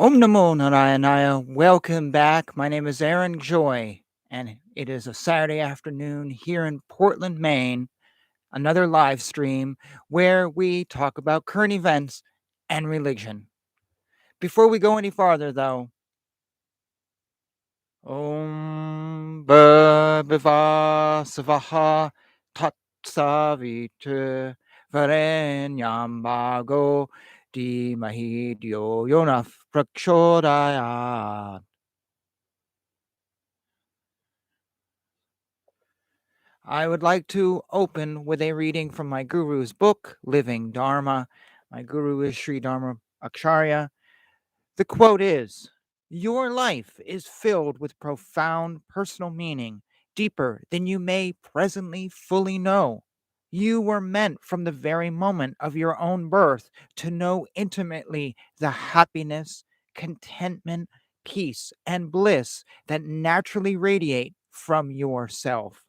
Om Namo Narayanaya. Welcome back. My name is Aaron Joy, and it is a Saturday afternoon here in Portland, Maine. Another live stream where we talk about current events and religion. Before we go any farther, though, Om Bhava Savaha Tat Savitr Varenyam Bhago Di Mahidyo Yonaf Prachodayat. I would like to open with a reading from my guru's book, Living Dharma. My guru is Sri Dharma Acharya. The quote is, "Your life is filled with profound personal meaning, deeper than you may presently fully know. You were meant from the very moment of your own birth to know intimately the happiness, contentment, peace, and bliss that naturally radiate from yourself.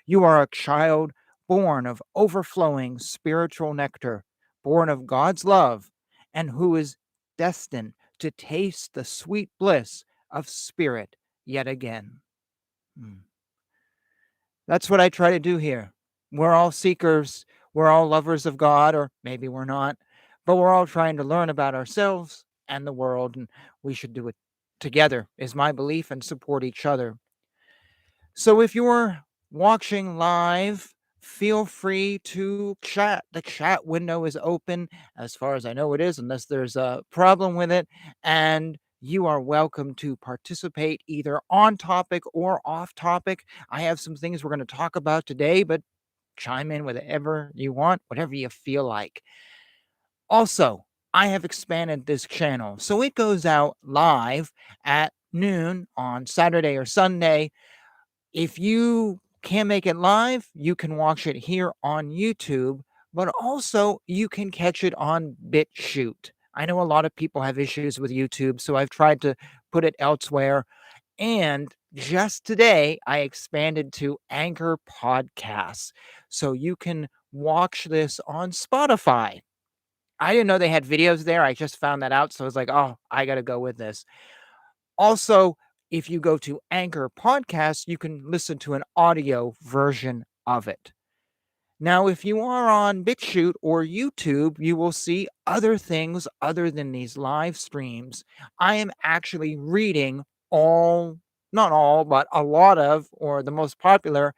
You are a child born of overflowing spiritual nectar, born of God's love, and who is destined to taste the sweet bliss of spirit yet again." Mm. That's what I try to do here. We're all seekers, we're all lovers of God, or maybe we're not, but we're all trying to learn about ourselves and the world, and we should do it together, is my belief, and support each other. So if you're watching live, feel free to chat. The chat window is open, as far as I know it is, unless there's a problem with it. And you are welcome to participate either on topic or off topic. I have some things we're going to talk about today, but chime in whatever you want, whatever you feel like. Also, I have expanded this channel, so it goes out live at noon on Saturday or Sunday. If you can't make it live, you can watch it here on YouTube, but also you can catch it on BitChute. I know a lot of people have issues with YouTube, so I've tried to put it elsewhere. And just today, I expanded to Anchor Podcasts. So you can watch this on Spotify. I didn't know they had videos there. I just found that out. So I was like, oh, I got to go with this. Also, if you go to Anchor Podcasts, you can listen to an audio version of it. Now, if you are on BitChute or YouTube, you will see other things other than these live streams. I am actually reading all, not all, but a lot of, or the most popular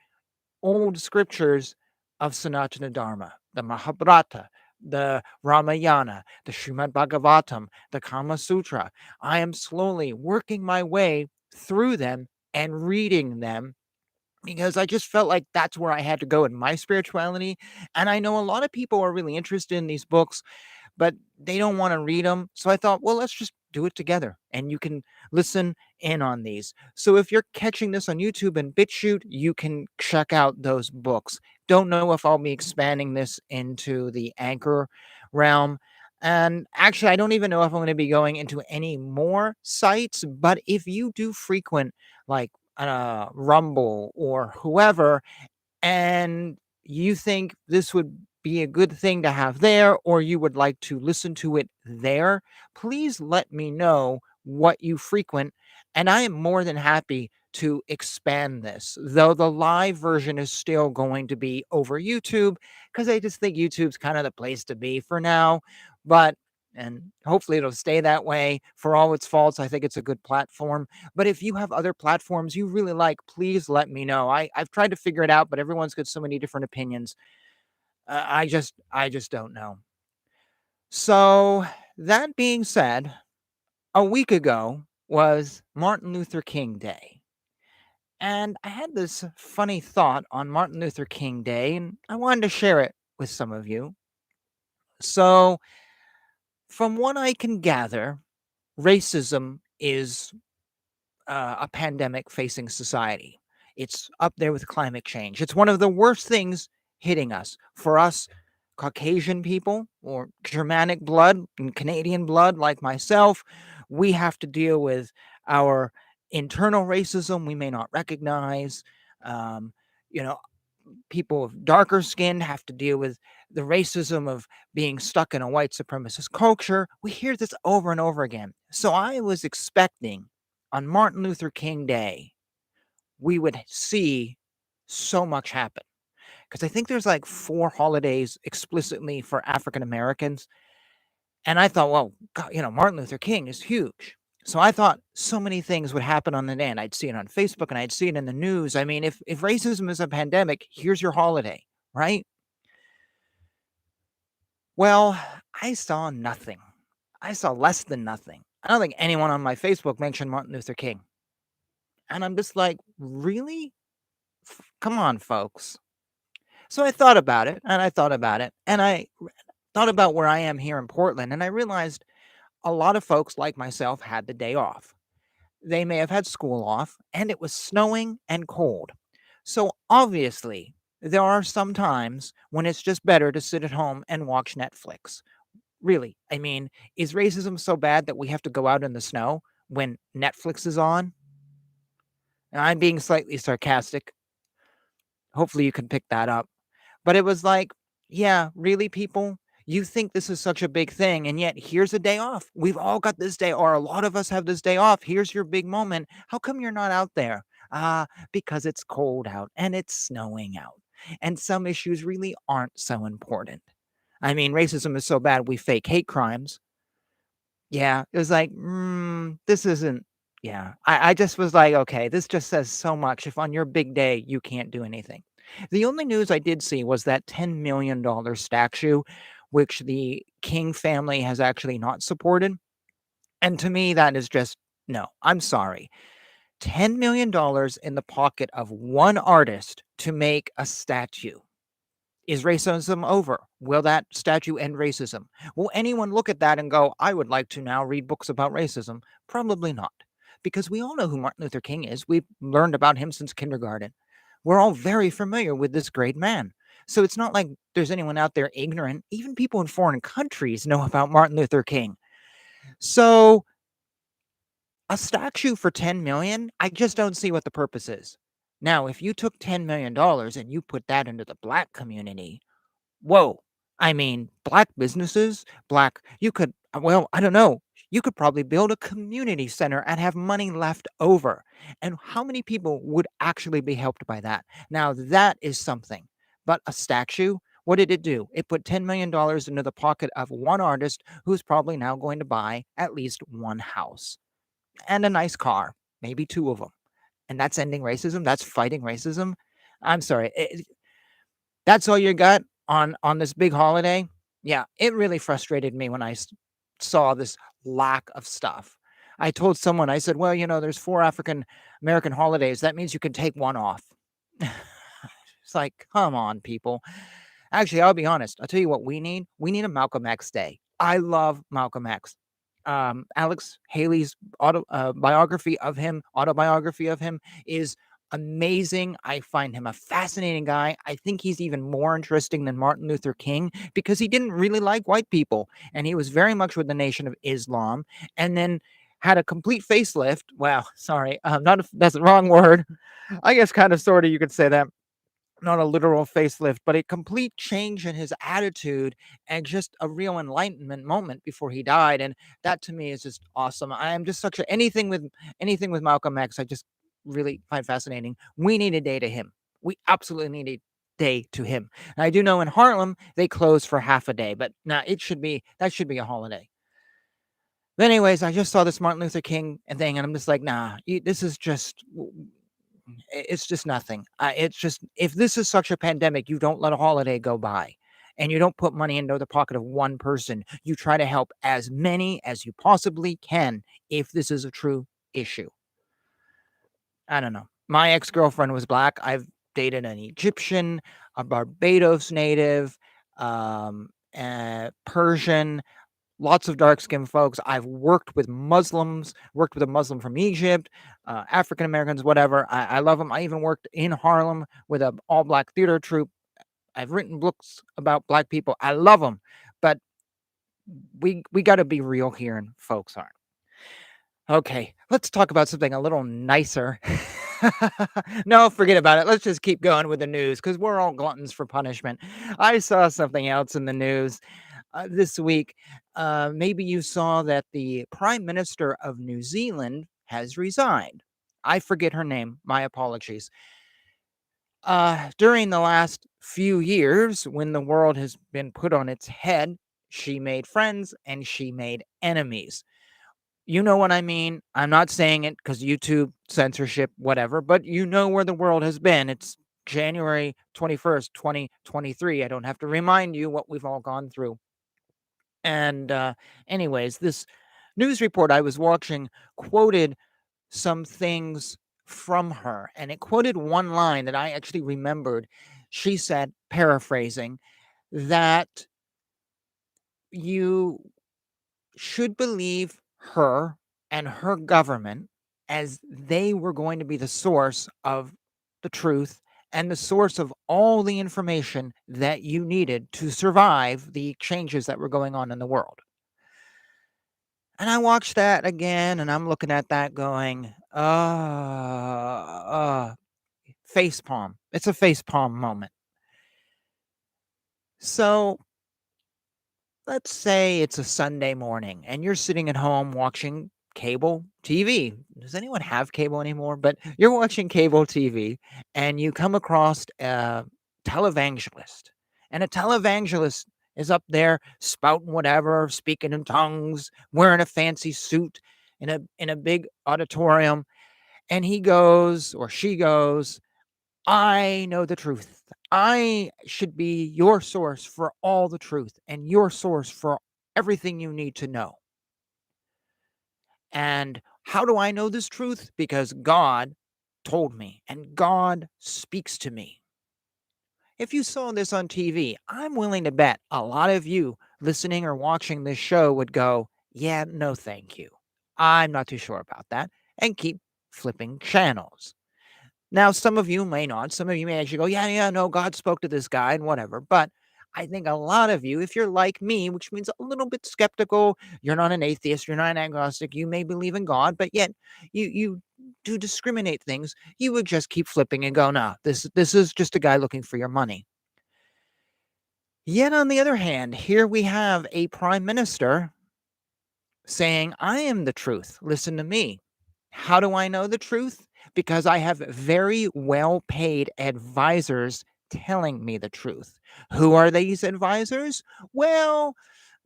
old scriptures of Sanatana Dharma, the Mahabharata, the Ramayana, the Srimad Bhagavatam, the Kama Sutra. I am slowly working my way through them and reading them because I just felt like that's where I had to go in my spirituality. And I know a lot of people are really interested in these books, but they don't want to read them. So I thought, well, let's just do it together and you can listen in on these. So if you're catching this on YouTube and BitChute, you can check out those books. Don't know if I'll be expanding this into the Anchor realm. And actually, I don't even know if I'm going to be going into any more sites, but if you do frequent like Rumble or whoever, and you think this would be a good thing to have there, or you would like to listen to it there, please let me know what you frequent. And I am more than happy to expand this, though the live version is still going to be over YouTube because I just think YouTube's kind of the place to be for now. But and hopefully it'll stay that way. For all its faults, I think it's a good platform. But if you have other platforms you really like, please let me know. I've tried to figure it out, but everyone's got so many different opinions. I just don't know. So that being said, a week ago was Martin Luther King Day. And I had this funny thought on Martin Luther King Day, and I wanted to share it with some of you. So, from what I can gather, racism is a pandemic facing society. It's up there with climate change. It's one of the worst things hitting us. For us, Caucasian people or Germanic blood and Canadian blood, like myself, we have to deal with our internal racism we may not recognize. Um, you know, People of darker skin have to deal with the racism of being stuck in a white supremacist culture. We hear this over and over again. So I was expecting on Martin Luther King Day, we would see so much happen. Because I think there's like 4 holidays explicitly for African Americans. And I thought, well, God, Martin Luther King is huge. So I thought so many things would happen on the day, and I'd see it on Facebook and I'd see it in the news. I mean, if racism is a pandemic, here's your holiday, right? Well, I saw nothing. I saw less than nothing. I don't think anyone on my Facebook mentioned Martin Luther King. And I'm just like, really? Come on, folks. So I thought about it, and I thought about it, and I thought about where I am here in Portland, and I realized a lot of folks like myself had the day off. They may have had school off, and it was snowing and cold. So obviously, there are some times when it's just better to sit at home and watch Netflix. Really, I mean, is racism so bad that we have to go out in the snow when Netflix is on? And I'm being slightly sarcastic. Hopefully you can pick that up. But it was like, yeah, really, people? You think this is such a big thing, and yet here's a day off. We've all got this day, or a lot of us have this day off. Here's your big moment. How come you're not out there? Because it's cold out and it's snowing out. And some issues really aren't so important. I mean, racism is so bad we fake hate crimes. Yeah, it was like, this isn't. Yeah, I just was like, okay, this just says so much. If on your big day you can't do anything. The only news I did see was that $10 million statue, which the King family has actually not supported. And to me, that is just no, I'm sorry. $10 million in the pocket of one artist to make a statue. Is racism over? Will that statue end racism? Will anyone look at that and go, I would like to now read books about racism? Probably not. Because we all know who Martin Luther King is. We've learned about him since kindergarten. We're all very familiar with this great man. So it's not like there's anyone out there ignorant. Even people in foreign countries know about Martin Luther King. So a statue for 10 million, I just don't see what the purpose is. Now, if you took $10 million and you put that into the black community, whoa. I mean, black businesses, you could, well, I don't know. You could probably build a community center and have money left over. And how many people would actually be helped by that? Now, that is something. But a statue, what did it do? It put $10 million into the pocket of one artist who's probably now going to buy at least one house and a nice car, maybe 2 of them. And that's ending racism. That's fighting racism. I'm sorry. That's all you got on this big holiday? Yeah, it really frustrated me when I saw this lack of stuff. I told someone, I said, well, there's 4 African American holidays. That means you can take one off. It's like, come on, people. Actually, I'll be honest. I'll tell you what we need. We need a Malcolm X Day. I love Malcolm X. Alex Haley's autobiography of him is amazing. I find him a fascinating guy. I think he's even more interesting than Martin Luther King because he didn't really like white people and he was very much with the Nation of Islam and then had a complete facelift. Wow, sorry. That's the wrong word. I guess kind of sort of you could say that. Not a literal facelift, but a complete change in his attitude and just a real enlightenment moment before he died. And that to me is just awesome. I am just such anything with Malcolm X, I just really find fascinating. We need a day to him. We absolutely need a day to him. And I do know in Harlem they close for half a day, but that should be a holiday. But anyways, I just saw this Martin Luther King thing, and I'm just like, this is just. It's just nothing. It's just, if this is such a pandemic, you don't let a holiday go by and you don't put money into the pocket of one person. You try to help as many as you possibly can if this is a true issue. I don't know. My ex-girlfriend was black. I've dated an Egyptian, a Barbados native, Persian, lots of dark-skinned folks. I've worked with Muslims, worked with a Muslim from Egypt, African Americans, whatever. I love them. I even worked in Harlem with an all-black theater troupe. I've written books about black people. I love them. But we got to be real here, and folks aren't. Okay, let's talk about something a little nicer. No, forget about it. Let's just keep going with the news because we're all gluttons for punishment. I saw something else in the news this week. Maybe you saw that the Prime Minister of New Zealand has resigned. I forget her name. My apologies. During the last few years, when the world has been put on its head, she made friends and she made enemies. You know what I mean? I'm not saying it because YouTube censorship, whatever, but you know where the world has been. It's January 21st, 2023. I don't have to remind you what we've all gone through. And, anyways, this news report I was watching quoted some things from her, and it quoted one line that I actually remembered. She said, paraphrasing, that you should believe her and her government as they were going to be the source of the truth and the source of all the information that you needed to survive the changes that were going on in the world. And I watched that again and I'm looking at that going, face palm. It's a face palm moment. So let's say it's a Sunday morning and you're sitting at home watching cable TV. Does anyone have cable anymore? But you're watching cable TV and you come across a televangelist. And a televangelist is up there spouting whatever, speaking in tongues, wearing a fancy suit in a big auditorium. And he goes or she goes, I know the truth. I should be your source for all the truth and your source for everything you need to know. And how do I know this truth? Because God told me and God speaks to me. If you saw this on TV, I'm willing to bet a lot of you listening or watching this show would go, yeah, no, thank you. I'm not too sure about that, and keep flipping channels. Now, some of you may not. Some of you may actually go, yeah, yeah, no, God spoke to this guy and whatever. But I think a lot of you, if you're like me, which means a little bit skeptical, you're not an atheist, you're not an agnostic, you may believe in God, but yet you do discriminate things, you would just keep flipping and go, no, this is just a guy looking for your money. Yet on the other hand, here we have a prime minister saying, I am the truth. Listen to me. How do I know the truth? Because I have very well paid advisors telling me the truth. Who are these advisors? Well,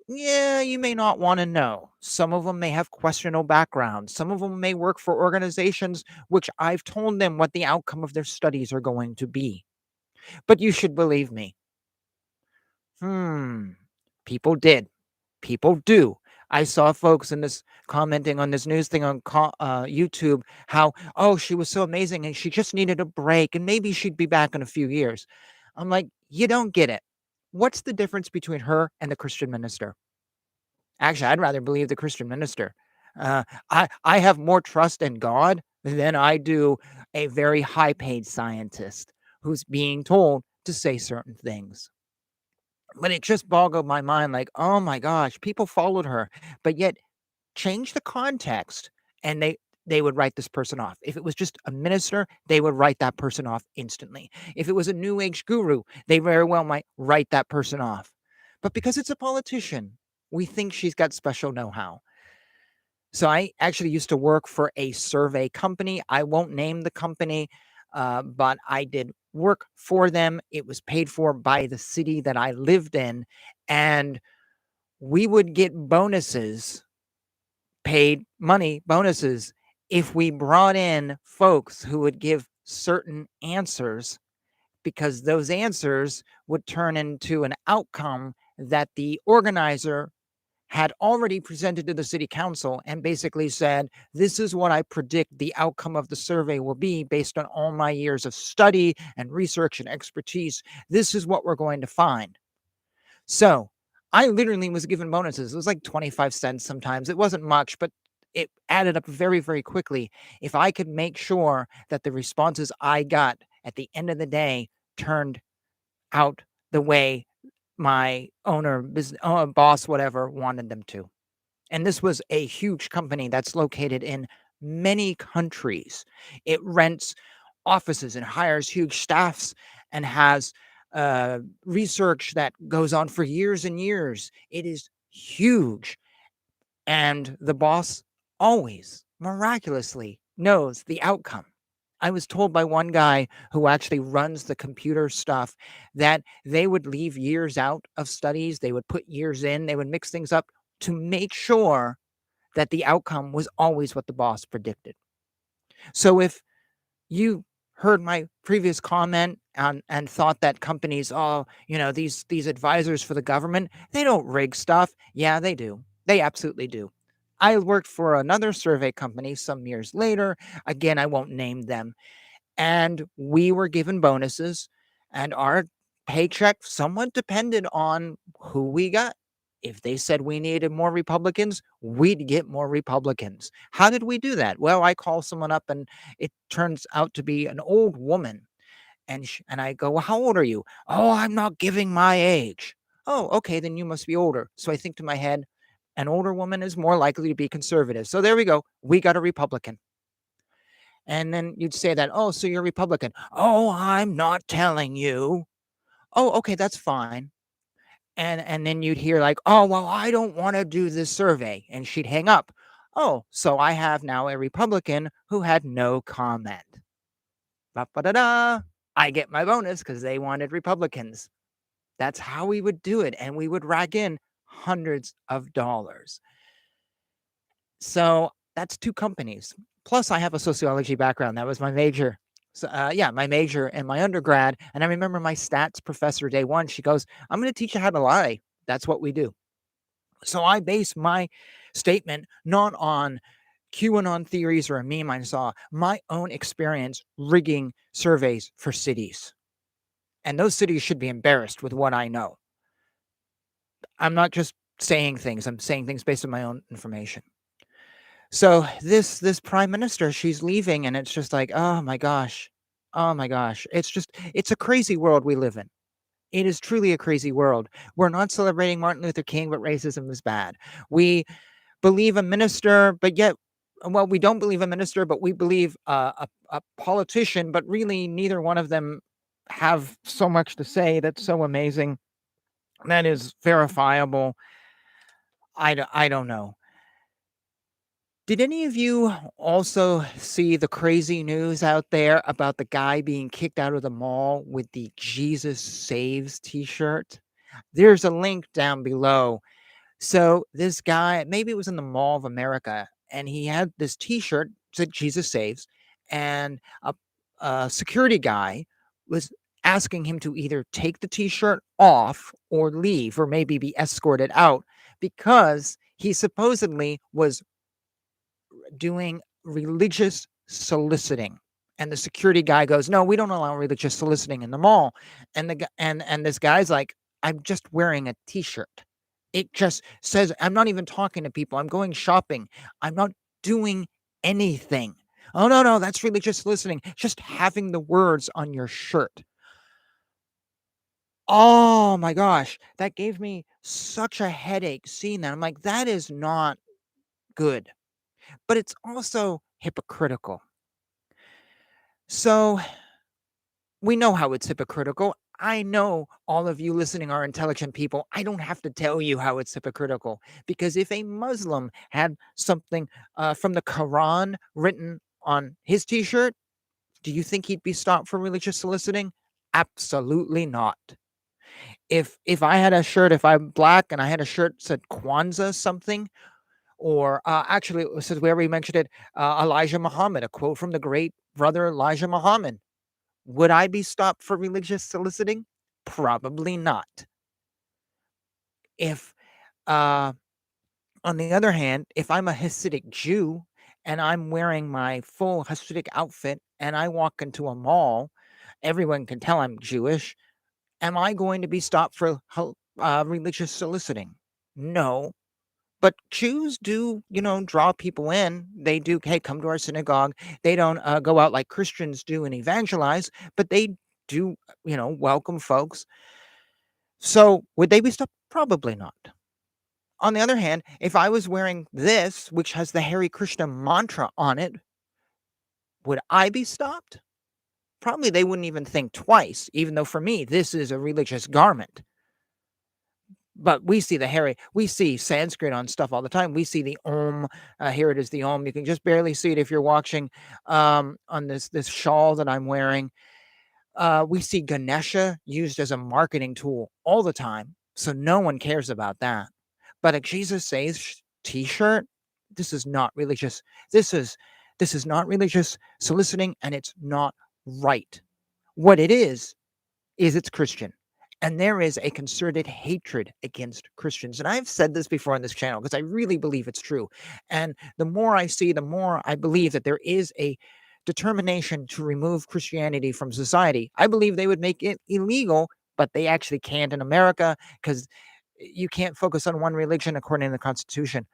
yeah, you may not want to know. Some of them may have questionable backgrounds. Some of them may work for organizations which I've told them what the outcome of their studies are going to be. But you should believe me. People did. People do. I saw folks in this commenting on this news thing on YouTube how, oh, she was so amazing and she just needed a break and maybe she'd be back in a few years. I'm like, you don't get it. What's the difference between her and the Christian minister? Actually, I'd rather believe the Christian minister. I have more trust in God than I do a very high paid scientist who's being told to say certain things. But it just boggled my mind like, oh my gosh, people followed her, but yet change the context and they would write this person off. If it was just a minister, they would write that person off instantly. If it was a new age guru, they very well might write that person off. But because it's a politician, we think she's got special know-how. So I actually used to work for a survey company. I won't name the company, but I did work for them. It was paid for by the city that I lived in, and we would get bonuses, paid money bonuses, if we brought in folks who would give certain answers, because those answers would turn into an outcome that the organizer had already presented to the city council and basically said, this is what I predict the outcome of the survey will be based on all my years of study and research and expertise. This is what we're going to find. So I literally was given bonuses. It was like 25 cents sometimes. It wasn't much, but it added up very, very quickly. If I could make sure that the responses I got at the end of the day turned out the way my owner, boss, whatever, wanted them to. And this was a huge company that's located in many countries. It rents offices and hires huge staffs and has research that goes on for years and years. It is huge. And the boss always miraculously knows the outcome. I was told by one guy who actually runs the computer stuff that they would leave years out of studies. They would put years in, they would mix things up to make sure that the outcome was always what the boss predicted. So if you heard my previous comment and thought that companies, oh, these advisors for the government, they don't rig stuff. Yeah, they do. They absolutely do. I worked for another survey company some years later. Again, I won't name them. And we were given bonuses, and our paycheck somewhat depended on who we got. If they said we needed more Republicans, we'd get more Republicans. How did we do that? Well, I call someone up and it turns out to be an old woman. And I go, well, how old are you? Oh, I'm not giving my age. Oh, okay, then you must be older. So I think to my head, an older woman is more likely to be conservative. So there we go. We got a Republican. And then you'd say that, oh, so you're Republican. Oh, I'm not telling you. Oh, okay, that's fine. And then you'd hear like, oh, well, I don't want to do this survey. And she'd hang up. Oh, so I have now a Republican who had no comment. Ba-ba-da-da. I get my bonus because they wanted Republicans. That's how we would do it. And we would rack in hundreds of dollars. So that's two companies. Plus, I have a sociology background. That was my major. So, my major and my undergrad. And I remember my stats professor day one, she goes, I'm going to teach you how to lie. That's what we do. So I base my statement not on QAnon theories or a meme I saw, my own experience rigging surveys for cities. And those cities should be embarrassed with what I know. I'm not just saying things, I'm saying things based on my own information. So this prime minister, she's leaving, and it's just like, oh my gosh. Oh my gosh. It's a crazy world we live in. It is truly a crazy world. We're not celebrating Martin Luther King, but racism is bad. We believe a minister, but yet, well, we don't believe a minister, but we believe a politician, but really neither one of them have so much to say that's so amazing. That is verifiable. I don't know. Did any of you also see the crazy news out there about the guy being kicked out of the mall with the Jesus Saves t-shirt? There's a link down below. So this guy, maybe it was in the Mall of America, and he had this t-shirt that Jesus Saves, and a security guy was asking him to either take the t-shirt off or leave, or maybe be escorted out, because he supposedly was doing religious soliciting. And the security guy goes, no, we don't allow religious soliciting in the mall. And and this guy's like, I'm just wearing a t-shirt. It just says, I'm not even talking to people. I'm going shopping. I'm not doing anything. Oh, no, that's religious soliciting. Just having the words on your shirt. Oh my gosh. That gave me such a headache seeing that. I'm like, that is not good. But it's also hypocritical. So we know how it's hypocritical. I know all of you listening are intelligent people. I don't have to tell you how it's hypocritical, because if a Muslim had something from the Quran written on his t-shirt, do you think he'd be stopped for religious soliciting? Absolutely not. If I had a shirt, if I'm black and I had a shirt that said Kwanzaa something, or actually, since we already mentioned it, Elijah Muhammad, a quote from the great brother Elijah Muhammad. Would I be stopped for religious soliciting? Probably not. If, uh, on the other hand, if I'm a Hasidic Jew and I'm wearing my full Hasidic outfit and I walk into a mall, everyone can tell I'm Jewish. Am I going to be stopped for religious soliciting? No. But Jews do, draw people in. They do, hey, come to our synagogue. They don't go out like Christians do and evangelize, but they do, welcome folks. So would they be stopped? Probably not. On the other hand, if I was wearing this, which has the Hare Krishna mantra on it, would I be stopped? Probably they wouldn't even think twice, even though for me, this is a religious garment. But we see we see Sanskrit on stuff all the time. We see the Om. Here it is, the Om. You can just barely see it if you're watching on this shawl that I'm wearing. We see Ganesha used as a marketing tool all the time. So no one cares about that. But a Jesus Saves t-shirt, this is not religious. This is not religious soliciting, and it's not right. What it is it's Christian. And there is a concerted hatred against Christians. And I've said this before on this channel because I really believe it's true. And the more I see, the more I believe that there is a determination to remove Christianity from society. I believe they would make it illegal, but they actually can't in America because you can't focus on one religion according to the Constitution.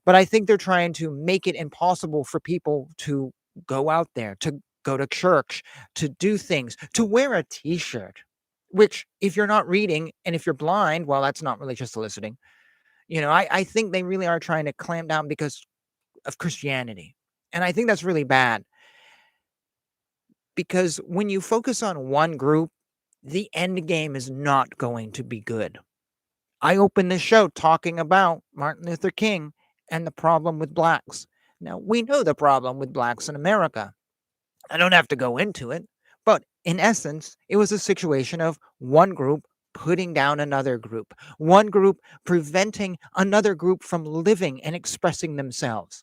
But I think they're trying to make it impossible for people to go out there, to go to church, to do things, to wear a t-shirt, which if you're not reading and if you're blind, well, that's not religious soliciting. I think they really are trying to clamp down because of Christianity. And I think that's really bad. Because when you focus on one group, the end game is not going to be good. I opened this show talking about Martin Luther King and the problem with blacks. Now, we know the problem with blacks in America. I don't have to go into it, but in essence, it was a situation of one group putting down another group, one group preventing another group from living and expressing themselves.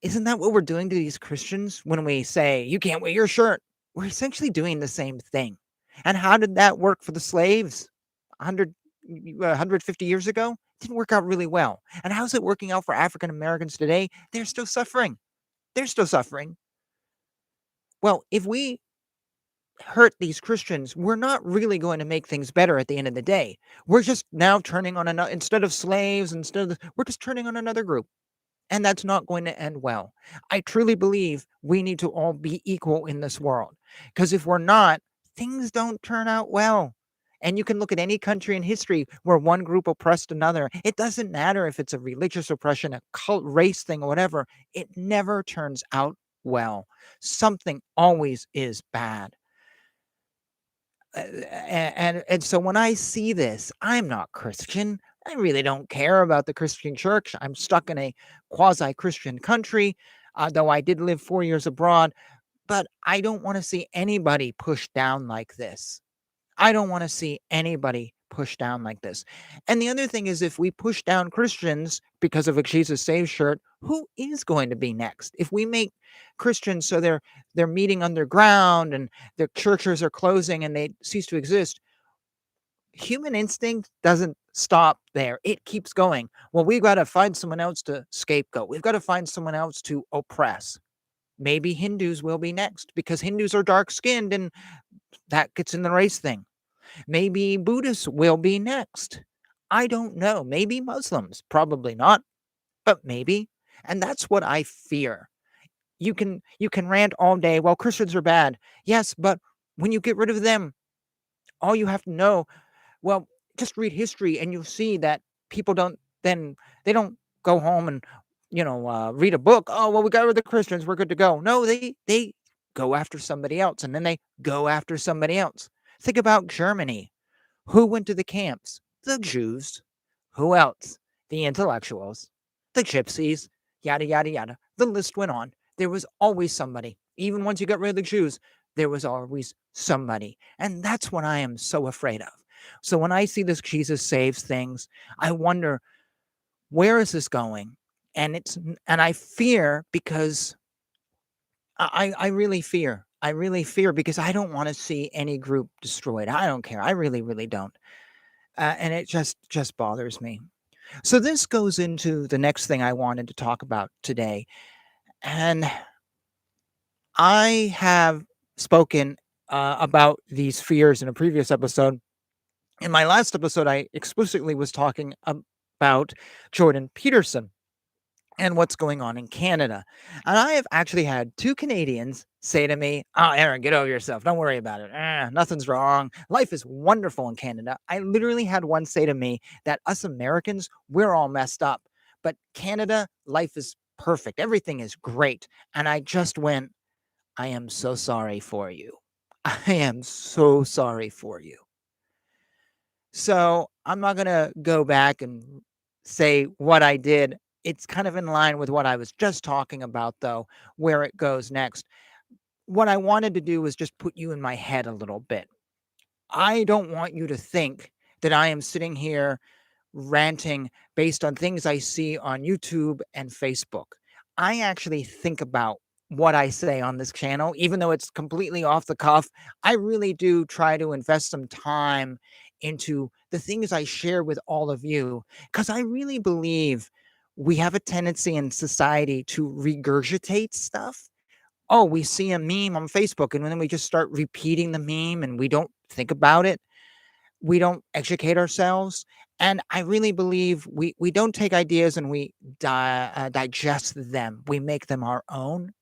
Isn't that what we're doing to these Christians when we say, you can't wear your shirt? We're essentially doing the same thing. And how did that work for the slaves 150 years ago? It didn't work out really well. And how's it working out for African Americans today? They're still suffering. They're still suffering. Well, if we hurt these Christians, we're not really going to make things better at the end of the day. We're just now turning on another, instead of slaves, we're just turning on another group. And that's not going to end well. I truly believe we need to all be equal in this world. Because if we're not, things don't turn out well. And you can look at any country in history where one group oppressed another. It doesn't matter if it's a religious oppression, a cult, race thing, or whatever. It never turns out well. Something always is bad. And so when I see this, I'm not Christian. I really don't care about the Christian church. I'm stuck in a quasi-Christian country, though I did live 4 years abroad. But I don't want to see anybody pushed down like this. I don't want to see anybody pushed down like this. And the other thing is, if we push down Christians because of a Jesus Saves shirt, who is going to be next? If we make Christians so they're meeting underground and their churches are closing and they cease to exist, human instinct doesn't stop there. It keeps going. Well, we've got to find someone else to scapegoat. We've got to find someone else to oppress. Maybe Hindus will be next because Hindus are dark-skinned and that gets in the race thing. Maybe Buddhists will be next. I don't know. Maybe Muslims. Probably not, but maybe. And that's what I fear. You can rant all day, well, Christians are bad. Yes, but when you get rid of them, all you have to know, well, just read history and you'll see that people don't go home and read a book. Oh, well, we got rid of the Christians, we're good to go. No, they go after somebody else, and then they go after somebody else. Think about Germany. Who went to the camps? The Jews. Who else? The intellectuals, the gypsies, yada, yada, yada. The list went on. There was always somebody. Even once you got rid of the Jews, there was always somebody. And that's what I am so afraid of. So when I see this Jesus Saves things, I wonder, where is this going? And I fear because I really fear. I really fear because I don't want to see any group destroyed. I don't care. I really, really don't. And it just bothers me. So this goes into the next thing I wanted to talk about today. And I have spoken about these fears in a previous episode. In my last episode, I explicitly was talking about Jordan Peterson. and what's going on in Canada. And I have actually had 2 Canadians say to me, "Oh, Aaron, get over yourself. Don't worry about it. Nothing's wrong. Life is wonderful in Canada." I literally had one say to me that us Americans, we're all messed up, but Canada, life is perfect. Everything is great. And I just went, "I am so sorry for you. I am so sorry for you." So I'm not gonna go back and say what I did. It's kind of in line with what I was just talking about, though, where it goes next. What I wanted to do was just put you in my head a little bit. I don't want you to think that I am sitting here ranting based on things I see on YouTube and Facebook. I actually think about what I say on this channel, even though it's completely off the cuff. I really do try to invest some time into the things I share with all of you because I really believe we have a tendency in society to regurgitate stuff. Oh, we see a meme on Facebook and then we just start repeating the meme and we don't think about it. We don't educate ourselves, and I really believe we don't take ideas and we digest them. We make them our own,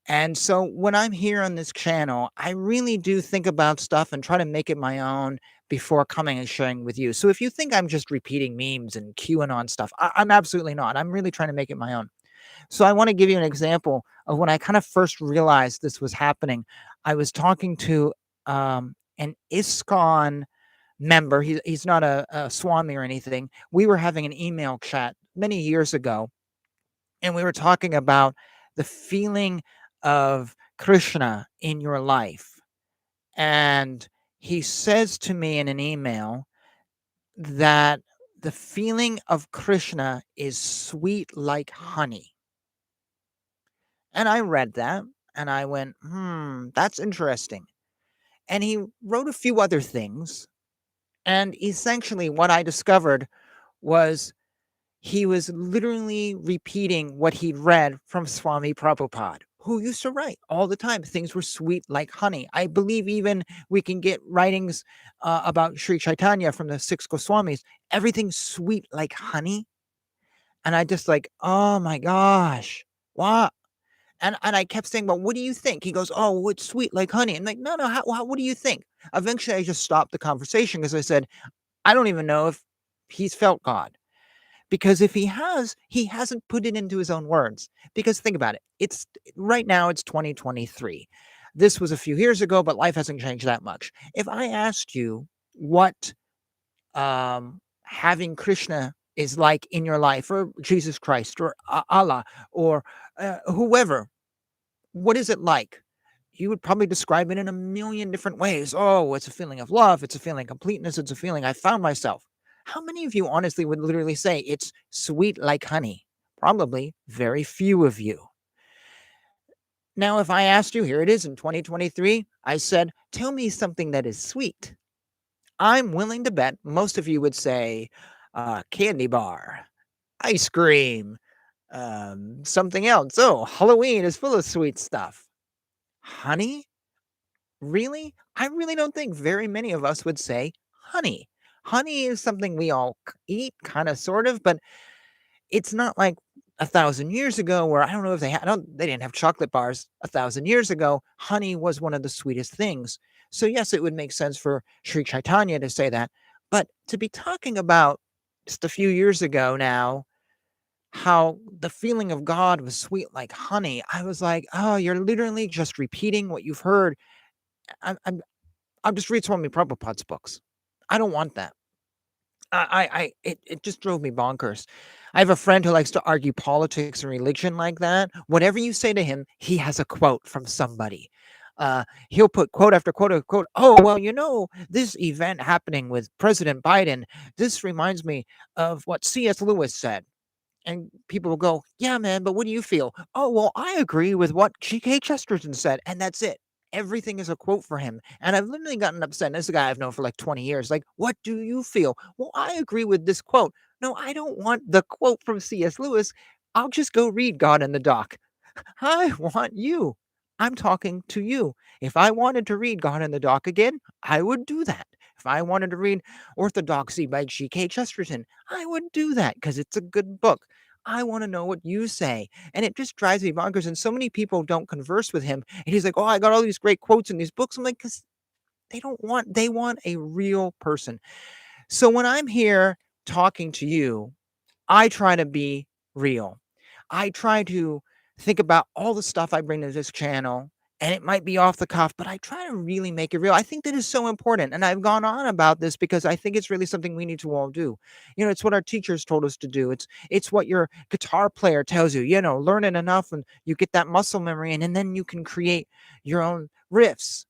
and so when I'm here on this channel, I really do think about stuff and try to make it my own before coming and sharing with you. So if you think I'm just repeating memes and QAnon stuff, I'm absolutely not. I'm really trying to make it my own. So I wanna give you an example of when I kind of first realized this was happening. I was talking to, an ISKCON member. He's not a Swami or anything. We were having an email chat many years ago, and we were talking about the feeling of Krishna in your life. And he says to me in an email that the feeling of Krishna is sweet like honey. And I read that and I went, that's interesting. And he wrote a few other things. And essentially, what I discovered was he was literally repeating what he'd read from Swami Prabhupada, who used to write all the time. Things were sweet like honey. I believe even we can get writings about Sri Chaitanya from the six Goswamis. Everything's sweet like honey. And I just like, oh my gosh, what? And I kept saying, "Well, what do you think?" He goes, "Oh, well, it's sweet like honey." I'm like, "No, no, what do you think?" Eventually, I just stopped the conversation because I said, "I don't even know if he's felt God." Because if he has, he hasn't put it into his own words. Because think about it. It's right now it's 2023. This was a few years ago, but life hasn't changed that much. If I asked you what having Krishna is like in your life, or Jesus Christ, or Allah, or whoever, what is it like? You would probably describe it in a million different ways. Oh, it's a feeling of love. It's a feeling of completeness. It's a feeling I found myself. How many of you honestly would literally say it's sweet like honey? Probably very few of you. Now, if I asked you, here it is in 2023, I said, tell me something that is sweet. I'm willing to bet most of you would say candy bar, ice cream, something else. Oh, Halloween is full of sweet stuff. Honey? Really? I really don't think very many of us would say honey. Honey is something we all eat, kind of, sort of, but it's not like 1,000 years ago where I don't know if they didn't have chocolate bars 1,000 years ago. Honey was one of the sweetest things. So yes, it would make sense for Sri Chaitanya to say that. But to be talking about just a few years ago now, how the feeling of God was sweet like honey, I was like, oh, you're literally just repeating what you've heard. I'm I'll just read Swami Prabhupada's books. I don't want that. It just drove me bonkers. I have a friend who likes to argue politics and religion like that. Whatever you say to him, he has a quote from somebody. He'll put quote after quote after quote. Oh, well, this event happening with President Biden, this reminds me of what C.S. Lewis said. And people will go, yeah, man, but what do you feel? Oh, well, I agree with what G.K. Chesterton said. And that's it. Everything is a quote for him. And I've literally gotten upset. And this is a guy I've known for like 20 years. Like, what do you feel? Well, I agree with this quote. No, I don't want the quote from C.S. Lewis. I'll just go read God in the Dock. I want you. I'm talking to you. If I wanted to read God in the Dock again, I would do that. If I wanted to read Orthodoxy by G.K. Chesterton, I would do that because it's a good book. I want to know what you say. And it just drives me bonkers. And so many people don't converse with him. And he's like, oh, I got all these great quotes in these books. I'm like, because they want a real person. So when I'm here talking to you, I try to be real. I try to think about all the stuff I bring to this channel, and it might be off the cuff, but I try to really make it real. I think that is so important. And I've gone on about this because I think it's really something we need to all do. It's what our teachers told us to do. It's what your guitar player tells you, learn it enough and you get that muscle memory and then you can create your own riffs.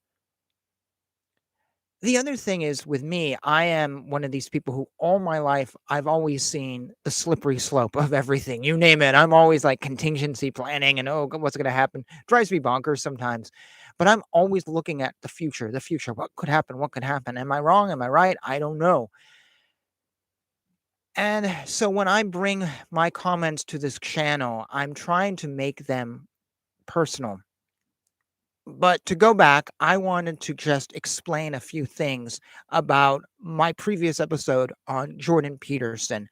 The other thing is with me, I am one of these people who all my life I've always seen the slippery slope of everything. You name it. I'm always like contingency planning and what's going to happen? Drives me bonkers sometimes. But I'm always looking at the future, the future. What could happen? What could happen? Am I wrong? Am I right? I don't know. And so when I bring my comments to this channel, I'm trying to make them personal. But to go back, I wanted to just explain a few things about my previous episode on Jordan Peterson.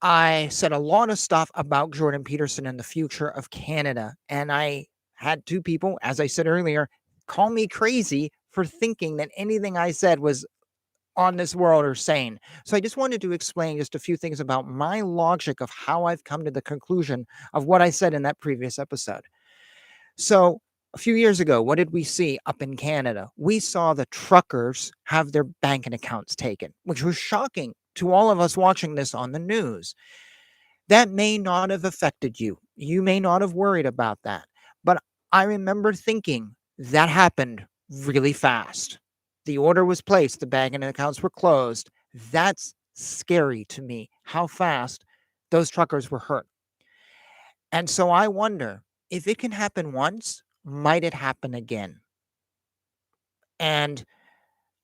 I said a lot of stuff about Jordan Peterson and the future of Canada. And I had two people, as I said earlier, call me crazy for thinking that anything I said was on this world or sane. So I just wanted to explain just a few things about my logic of how I've come to the conclusion of what I said in that previous episode. So a few years ago, what did we see up in Canada? We saw the truckers have their banking accounts taken, which was shocking to all of us watching this on the news. That may not have affected you. You may not have worried about that. But I remember thinking that happened really fast. The order was placed, the banking accounts were closed. That's scary to me, how fast those truckers were hurt. And so I wonder, if it can happen once, might it happen again? And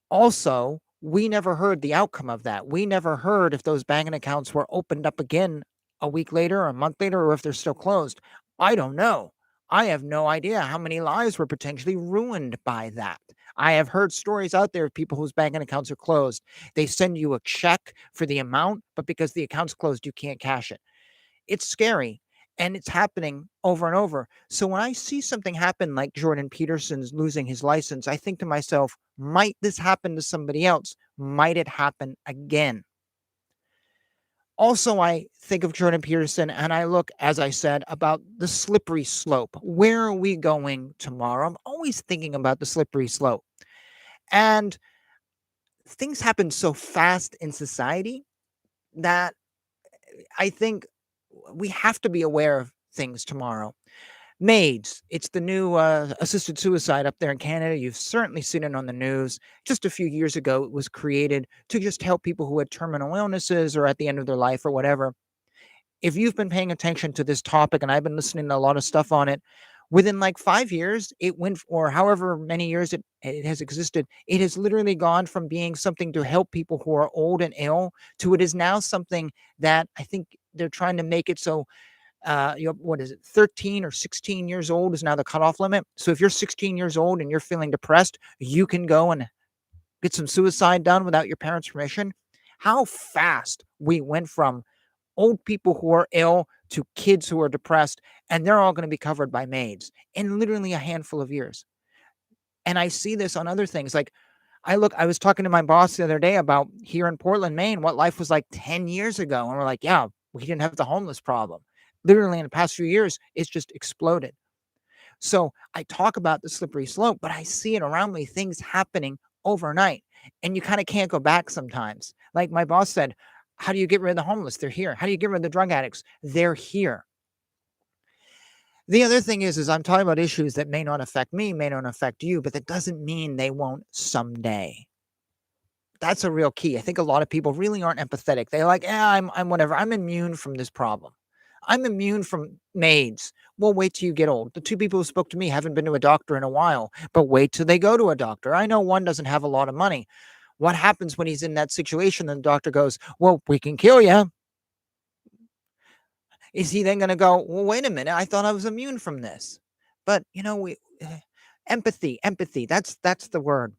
also, we never heard the outcome of that. We never heard if those banking accounts were opened up again a week later or a month later, or if they're still closed. I don't know. I have no idea how many lives were potentially ruined by that. I have heard stories out there of people whose banking accounts are closed. They send you a check for the amount, but because the account's closed, you can't cash it. It's scary, and it's happening over and over. So when I see something happen like Jordan Peterson's losing his license, I think to myself, might this happen to somebody else? Might it happen again? Also, I think of Jordan Peterson and I look, as I said, about the slippery slope. Where are we going tomorrow? I'm always thinking about the slippery slope. And things happen so fast in society that I think we have to be aware of things tomorrow. MAIDs, it's the new assisted suicide up there in Canada. You've certainly seen it on the news. Just a few years ago, it was created to just help people who had terminal illnesses or at the end of their life or whatever. If you've been paying attention to this topic, and I've been listening to a lot of stuff on it, within like 5 years, it went, or however many years it has existed, it has literally gone from being something to help people who are old and ill to it is now something that I think they're trying to make it so what is it, 13 or 16 years old is now the cutoff limit. So if you're 16 years old and you're feeling depressed, you can go and get some suicide done without your parents' permission. How fast we went from old people who are ill to kids who are depressed, and they're all going to be covered by maids in literally a handful of years. And I see this on other things. Like I was talking to my boss the other day about here in Portland, Maine, what life was like 10 years ago. And we're like, yeah, we didn't have the homeless problem. Literally in the past few years, it's just exploded. So I talk about the slippery slope, but I see it around me, things happening overnight. And you kind of can't go back sometimes. Like my boss said, how do you get rid of the homeless? They're here. How do you get rid of the drug addicts? They're here. The other thing is I'm talking about issues that may not affect me, may not affect you, but that doesn't mean they won't someday. That's a real key. I think a lot of people really aren't empathetic. They're like, yeah, I'm whatever. I'm immune from this problem. I'm immune from maids. Well, wait till you get old. The two people who spoke to me haven't been to a doctor in a while, but wait till they go to a doctor. I know one doesn't have a lot of money. What happens when he's in that situation and the doctor goes, well, we can kill you? Is he then going to go, well, wait a minute, I thought I was immune from this? But, empathy, that's the word.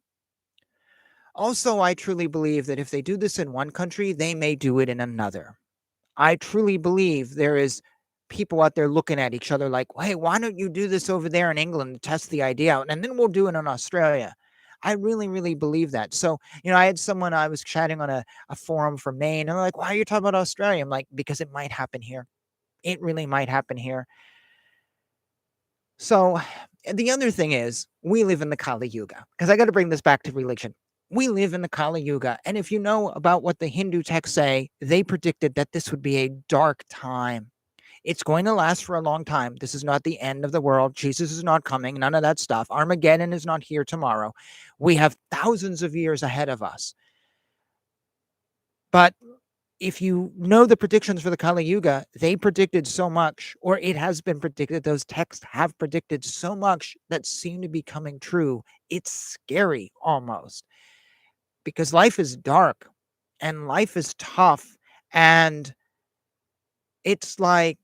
Also, I truly believe that if they do this in one country, they may do it in another. I truly believe there is people out there looking at each other like, hey, why don't you do this over there in England to test the idea out? And then we'll do it in Australia. I really, really believe that. So, I had someone I was chatting on a forum for Maine, and they're like, why are you talking about Australia? I'm like, because it might happen here. It really might happen here. So, the other thing is, we live in the Kali Yuga, because I got to bring this back to religion. We live in the Kali Yuga, and if you know about what the Hindu texts say, they predicted that this would be a dark time. It's going to last for a long time. This is not the end of the world. Jesus is not coming. None of that stuff. Armageddon is not here tomorrow. We have thousands of years ahead of us. But if you know the predictions for the Kali Yuga, they predicted so much, or it has been predicted, those texts have predicted so much that seem to be coming true. It's scary almost, because life is dark and life is tough. And it's like,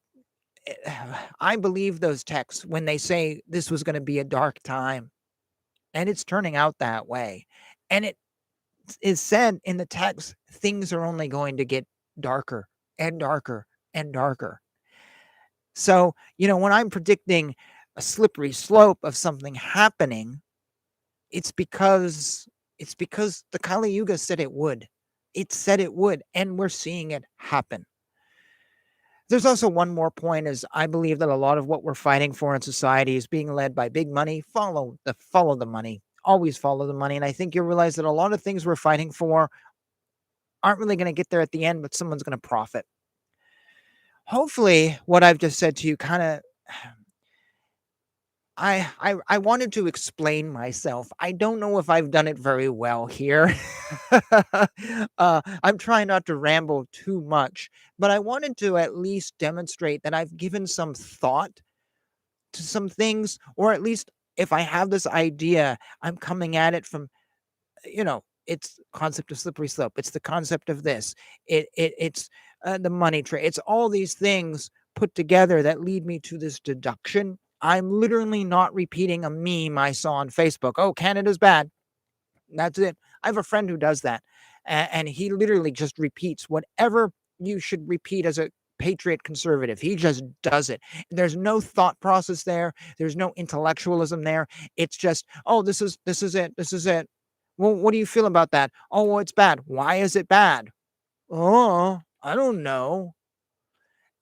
I believe those texts when they say this was going to be a dark time, and it's turning out that way. And it is said in the text, things are only going to get darker and darker and darker. So, when I'm predicting a slippery slope of something happening, it's because the Kali Yuga said it would. It said it would, and we're seeing it happen. There's also one more point, is I believe that a lot of what we're fighting for in society is being led by big money. Follow the money. Always follow the money. And I think you'll realize that a lot of things we're fighting for aren't really going to get there at the end, but someone's going to profit. Hopefully, what I've just said to you kind of, I wanted to explain myself. I don't know if I've done it very well here. I'm trying not to ramble too much, but I wanted to at least demonstrate that I've given some thought to some things, or at least if I have this idea, I'm coming at it from, it's concept of slippery slope. It's the concept of this. It's the money trade. It's all these things put together that lead me to this deduction. I'm literally not repeating a meme I saw on Facebook. Oh, Canada's bad. That's it. I have a friend who does that, and he literally just repeats whatever you should repeat as a patriot conservative. He just does it. There's no thought process there. There's no intellectualism there. It's just, oh, this is it. This is it. Well, what do you feel about that? Oh, well, it's bad. Why is it bad? Oh, I don't know.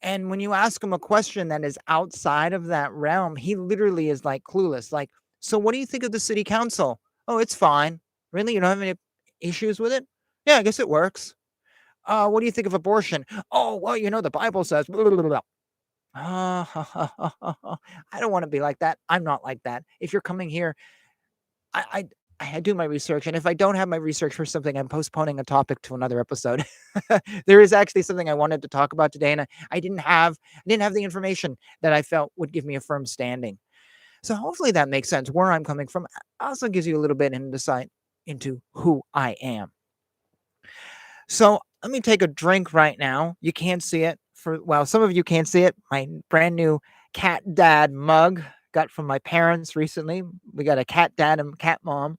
And when you ask him a question that is outside of that realm, he literally is like clueless. Like, so what do you think of the city council? Oh, it's fine. Really? You don't have any issues with it? Yeah, I guess it works. What do you think of abortion? Oh, well, the Bible says blah, blah, blah, blah. I don't want to be like that. I'm not like that. If you're coming here, I do my research, and if I don't have my research for something, I'm postponing a topic to another episode. There is actually something I wanted to talk about today, and I didn't have the information that I felt would give me a firm standing. So hopefully that makes sense where I'm coming from. Also gives you a little bit insight into who I am. So let me take a drink right now. You can't see it some of you can't see it. My brand new cat dad mug got from my parents recently. We got a cat dad and cat mom.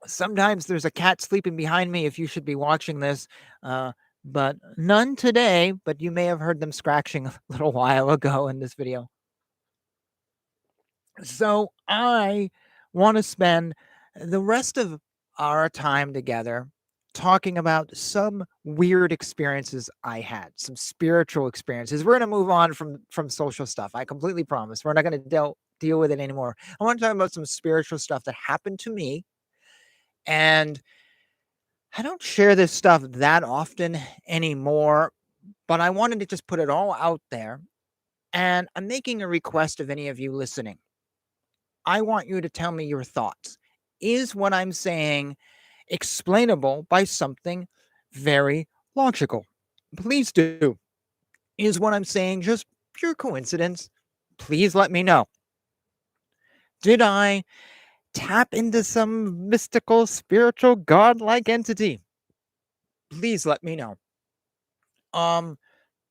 Sometimes there's a cat sleeping behind me if you should be watching this, but none today, but you may have heard them scratching a little while ago in this video. So I want to spend the rest of our time together talking about some weird experiences I had, some spiritual experiences. We're going to move on from social stuff. I completely promise. We're not going to deal with it anymore. I want to talk about some spiritual stuff that happened to me. And I don't share this stuff that often anymore, but I wanted to just put it all out there. And I'm making a request of any of you listening. I want you to tell me your thoughts. Is what I'm saying explainable by something very logical? Please do. Is what I'm saying just pure coincidence? Please let me know. Did I tap into some mystical, spiritual, godlike entity? Please let me know. Am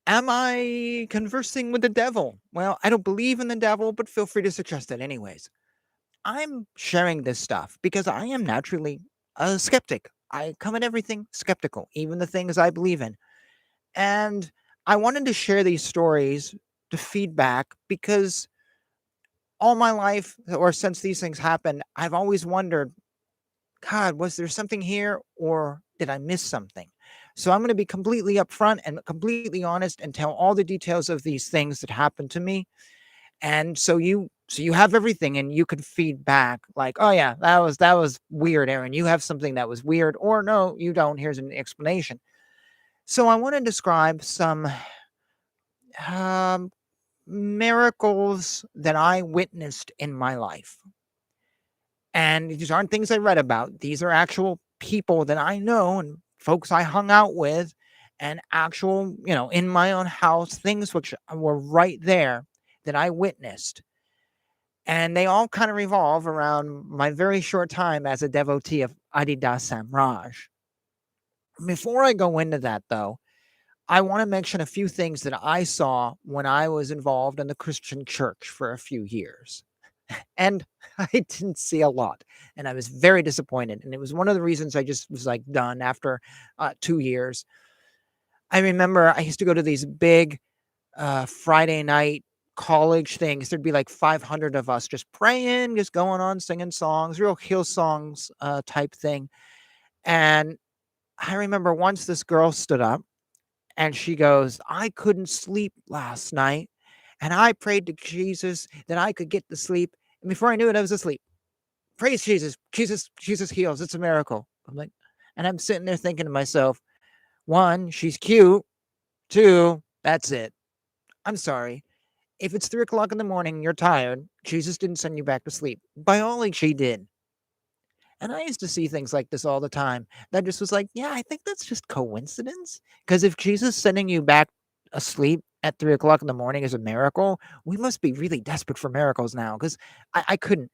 I conversing with the devil? Well, I don't believe in the devil, but feel free to suggest it anyways. I'm sharing this stuff because I am naturally a skeptic. I come at everything skeptical, even the things I believe in. And I wanted to share these stories to feedback because all my life, or since these things happened, I've always wondered, God, was there something here or did I miss something? So I'm going to be completely upfront and completely honest and tell all the details of these things that happened to me. And so you have everything and you can feed back like, oh yeah, that was weird, Aaron. You have something that was weird, or no, you don't. Here's an explanation. So I want to describe some um, miracles that I witnessed in my life. And these aren't things I read about. These are actual people that I know and folks I hung out with and actual, in my own house, things which were right there that I witnessed. And they all kind of revolve around my very short time as a devotee of Adi Da Samraj. Before I go into that, though, I want to mention a few things that I saw when I was involved in the Christian church for a few years. And I didn't see a lot. And I was very disappointed. And it was one of the reasons I just was like done after 2 years. I remember I used to go to these big Friday night college things. There'd be like 500 of us just praying, just going on singing songs, real hill songs type thing. And I remember once this girl stood up and she goes, I couldn't sleep last night. And I prayed to Jesus that I could get to sleep. And before I knew it, I was asleep. Praise Jesus. Jesus heals. It's a miracle. I'm like, and I'm sitting there thinking to myself, one, she's cute. Two, that's it. I'm sorry. If it's 3 o'clock in the morning and you're tired, Jesus didn't send you back to sleep. Biology he did. And I used to see things like this all the time. That just was like, yeah, I think that's just coincidence. Because if Jesus sending you back asleep at 3 o'clock in the morning is a miracle, we must be really desperate for miracles now. Because I couldn't.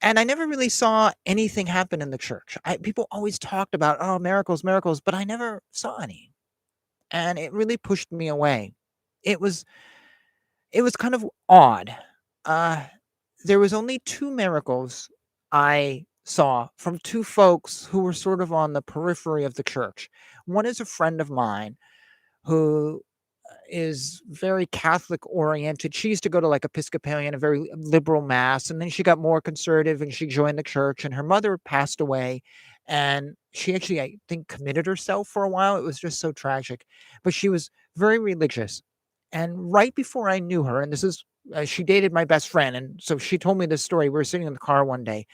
And I never really saw anything happen in the church. People always talked about, oh, miracles, miracles, but I never saw any. And it really pushed me away. It was it was kind of odd. Uh, there was only two miracles I saw from two folks who were sort of on the periphery of the church. One is a friend of mine who is very Catholic oriented. She used to go to like Episcopalian, a very liberal mass, and then she got more conservative and she joined the church. And her mother passed away, and she actually, I think, committed herself for a while. It was just so tragic, but she was very religious. And right before I knew her, and this is she dated my best friend, and so she told me this story. We were sitting in the car one day.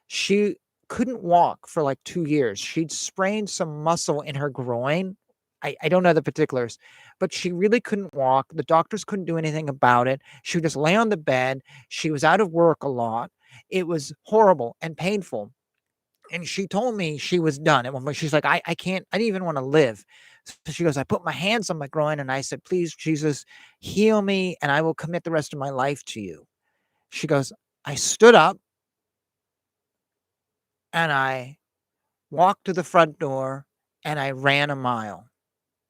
She couldn't walk for like 2 years. She'd sprained some muscle in her groin. I don't know the particulars, but she really couldn't walk. The doctors couldn't do anything about it. She would just lay on the bed. She was out of work a lot. It was horrible and painful. And she told me she was done. At one point, she's like, I can't, I didn't even want to live. So she goes, I put my hands on my groin and I said, please, Jesus, heal me and I will commit the rest of my life to you. She goes, I stood up and I walked to the front door and I ran a mile.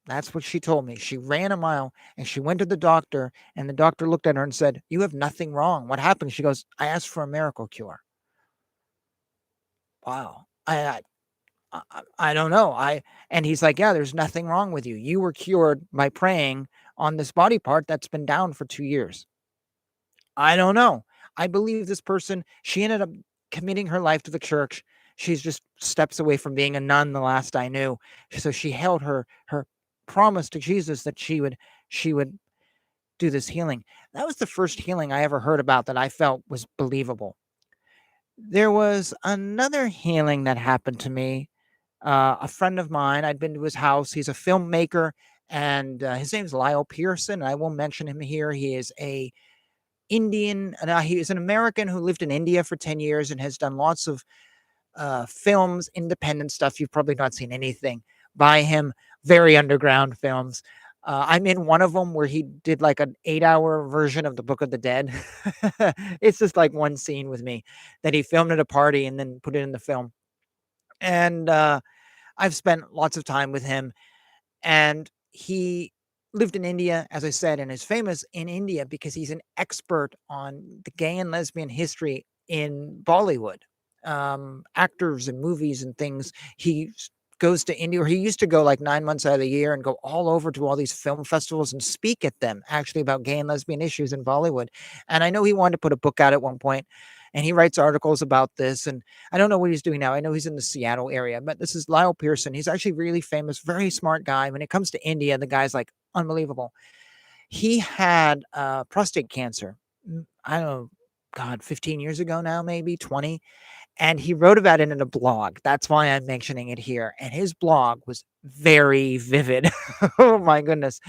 That's what she told me. She ran a mile and she went to the doctor, and the doctor looked at her and said, you have nothing wrong. What happened? She goes, I asked for a miracle cure. Wow. I don't know. And he's like, yeah, there's nothing wrong with you. You were cured by praying on this body part that's been down for 2 years. I don't know. I believe this person, she ended up committing her life to the church. She's just steps away from being a nun, the last I knew. So she held her promise to Jesus that she would do this healing. That was the first healing I ever heard about that I felt was believable. There was another healing that happened to me. A friend of mine, I'd been to his house. He's a filmmaker, and his name's Lyle Pearson. I will mention him here. He is a Indian. He is an American who lived in India for 10 years and has done lots of films, independent stuff. You've probably not seen anything by him. Very underground films. I'm in one of them where he did like an 8-hour version of the Book of the Dead. It's just like one scene with me that he filmed at a party and then put it in the film. And I've spent lots of time with him, and he lived in India, as I said, and is famous in India because he's an expert on the gay and lesbian history in Bollywood, actors and movies and things. He goes to India, or he used to go like 9 months out of the year and go all over to all these film festivals and speak at them actually about gay and lesbian issues in Bollywood. And I know he wanted to put a book out at one point, and he writes articles about this. And I don't know what he's doing now. I know he's in the Seattle area, but this is Lyle Pearson. He's actually really famous, very smart guy. When it comes to India, the guy's like unbelievable. He had prostate cancer. I don't know, God, 15 years ago now, maybe 20. And he wrote about it in a blog. That's why I'm mentioning it here. And his blog was very vivid. Oh my goodness.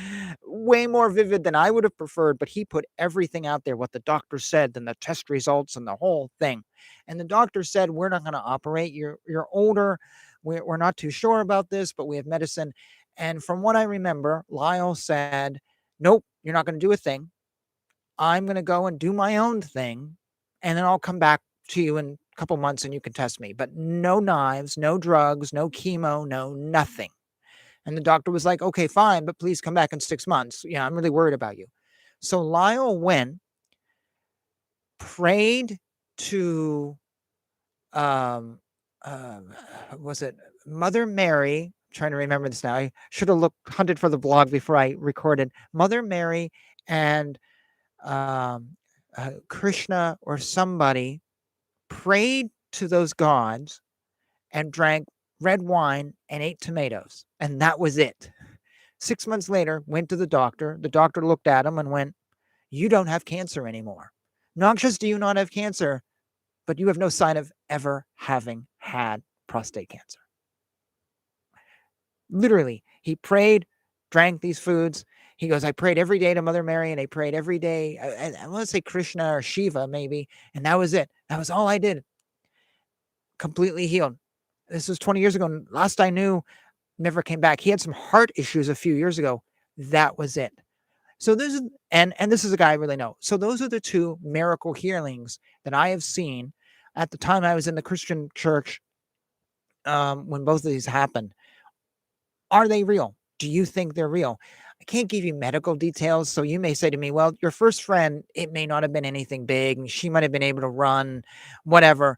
Way more vivid than I would have preferred, but he put everything out there, what the doctor said, then the test results and the whole thing. And the doctor said, we're not going to operate. You're older. We're not too sure about this, but we have medicine. And from what I remember, Lyle said, nope, you're not going to do a thing. I'm going to go and do my own thing, and then I'll come back to you in a couple months and you can test me. But no knives, no drugs, no chemo, no nothing. And the doctor was like, okay, fine, but please come back in 6 months. Yeah, I'm really worried about you. So Lyle went, prayed to, um, was it Mother Mary? I'm trying to remember this now. I should have hunted for the blog before I recorded. Mother Mary and Krishna or somebody prayed to those gods and drank red wine and ate tomatoes. And that was it. 6 months later, went to the doctor. The doctor looked at him and went, you don't have cancer anymore. Not just do you not have cancer, but you have no sign of ever having had prostate cancer. Literally, he prayed, drank these foods. He goes, I prayed every day to Mother Mary, and I prayed every day. I want to say Krishna or Shiva, maybe. And that was it. That was all I did. Completely healed. This was 20 years ago. And last I knew, never came back. He had some heart issues a few years ago. That was it. So this is, and this is a guy I really know. So those are the two miracle healings that I have seen at the time I was in the Christian church when both of these happened. Are they real? Do you think they're real? I can't give you medical details. So you may say to me, well, your first friend, it may not have been anything big, and she might have been able to run, whatever.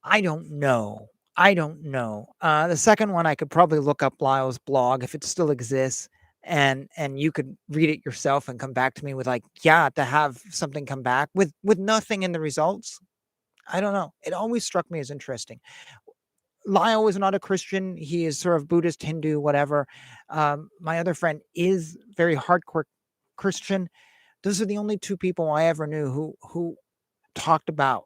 I don't know. The second one, I could probably look up Lyle's blog if it still exists, and you could read it yourself and come back to me with like, yeah, to have something come back with nothing in the results. I don't know. It always struck me as interesting. Lyle is not a Christian. He is sort of Buddhist, Hindu, whatever. My other friend is very hardcore Christian. Those are the only two people I ever knew who talked about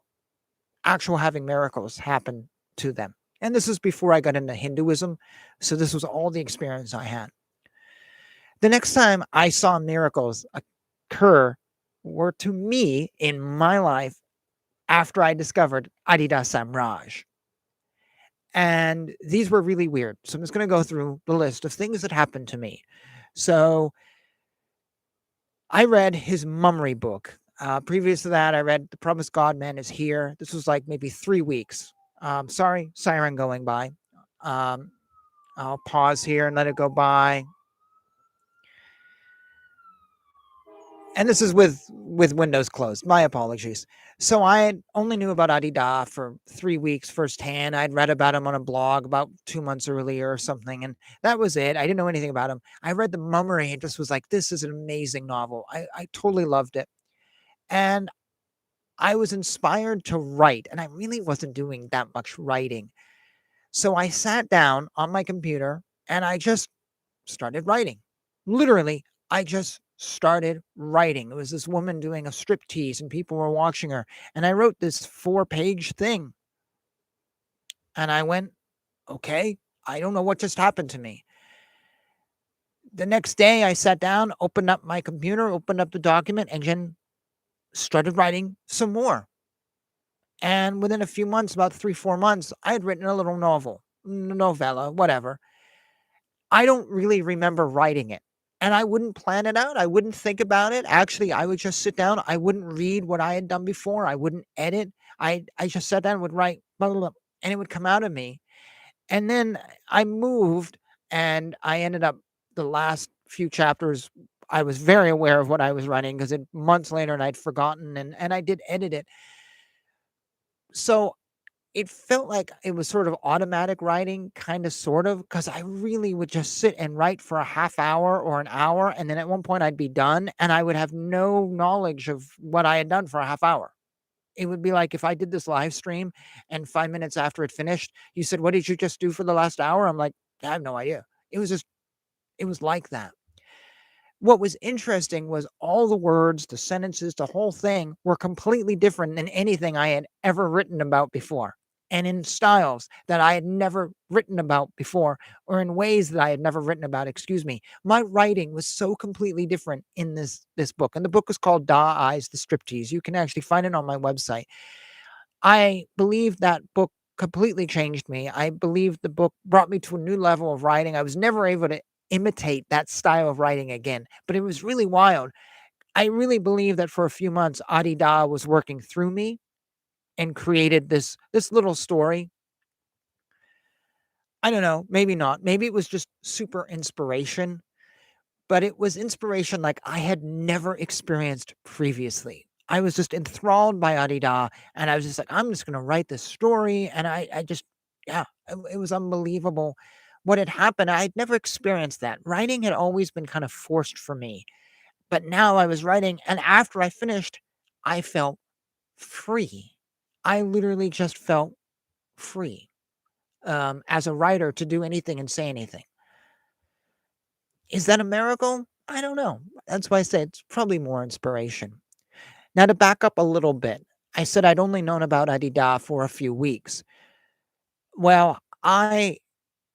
actual having miracles happen to them. And this is before I got into Hinduism. So this was all the experience I had. The next time I saw miracles occur were to me in my life after I discovered Adi Da Samraj. And these were really weird. So I'm just going to go through the list of things that happened to me. So I read his mummery book. Previous to that, I read The Promised God Man Is Here. This was like maybe 3 weeks. Sorry, siren going by. I'll pause here and let it go by. And this is with windows closed. My apologies. So I only knew about Adi Da for 3 weeks firsthand. I'd read about him on a blog about 2 months earlier or something, and that was it. I didn't know anything about him. I read The Mummery and just was like, this is an amazing novel. I totally loved it. And I was inspired to write, and I really wasn't doing that much writing. So I sat down on my computer and I just started writing. Literally, I just started writing. It was this woman doing a striptease and people were watching her. And I wrote this 4-page thing. And I went, okay, I don't know what just happened to me. The next day I sat down, opened up my computer, opened up the document, and then started writing some more. And within a few months, about 3-4 months, I had written a little novella, whatever. I don't really remember writing it. And I wouldn't plan it out. I wouldn't think about it. Actually, I would just sit down. I wouldn't read what I had done before. I wouldn't edit. I just sat down and would write, blah, blah, blah, and it would come out of me. And then I moved and I ended up the last few chapters. I was very aware of what I was writing because months later and I'd forgotten and I did edit it. So it felt like it was sort of automatic writing, kind of, sort of, because I really would just sit and write for a half hour or an hour. And then at one point I'd be done and I would have no knowledge of what I had done for a half hour. It would be like if I did this live stream and 5 minutes after it finished, you said, "What did you just do for the last hour?" I'm like, I have no idea. It was like that. What was interesting was all the words, the sentences, the whole thing were completely different than anything I had ever written about before, and in styles that I had never written about before, or in ways that I had never written about, excuse me. My writing was so completely different in this book, and the book is called Da Eyes, the Striptease. You can actually find it on my website. I believe that book completely changed me. I believe the book brought me to a new level of writing. I was never able to imitate that style of writing again, but it was really wild. I really believe that for a few months, Adi Da was working through me and created this little story. I don't know, maybe not. Maybe it was just super inspiration, but it was inspiration like I had never experienced previously. I was just enthralled by Adi Da, and I was just like, I'm just gonna write this story, and I just, yeah, it was unbelievable what had happened. I'd never experienced that. Writing had always been kind of forced for me, but now I was writing, and after I finished, I felt free. I literally just felt free, as a writer, to do anything and say anything. Is that a miracle? I don't know. That's why I say it's probably more inspiration. Now, to back up a little bit, I said I'd only known about Adi Da for a few weeks. Well, I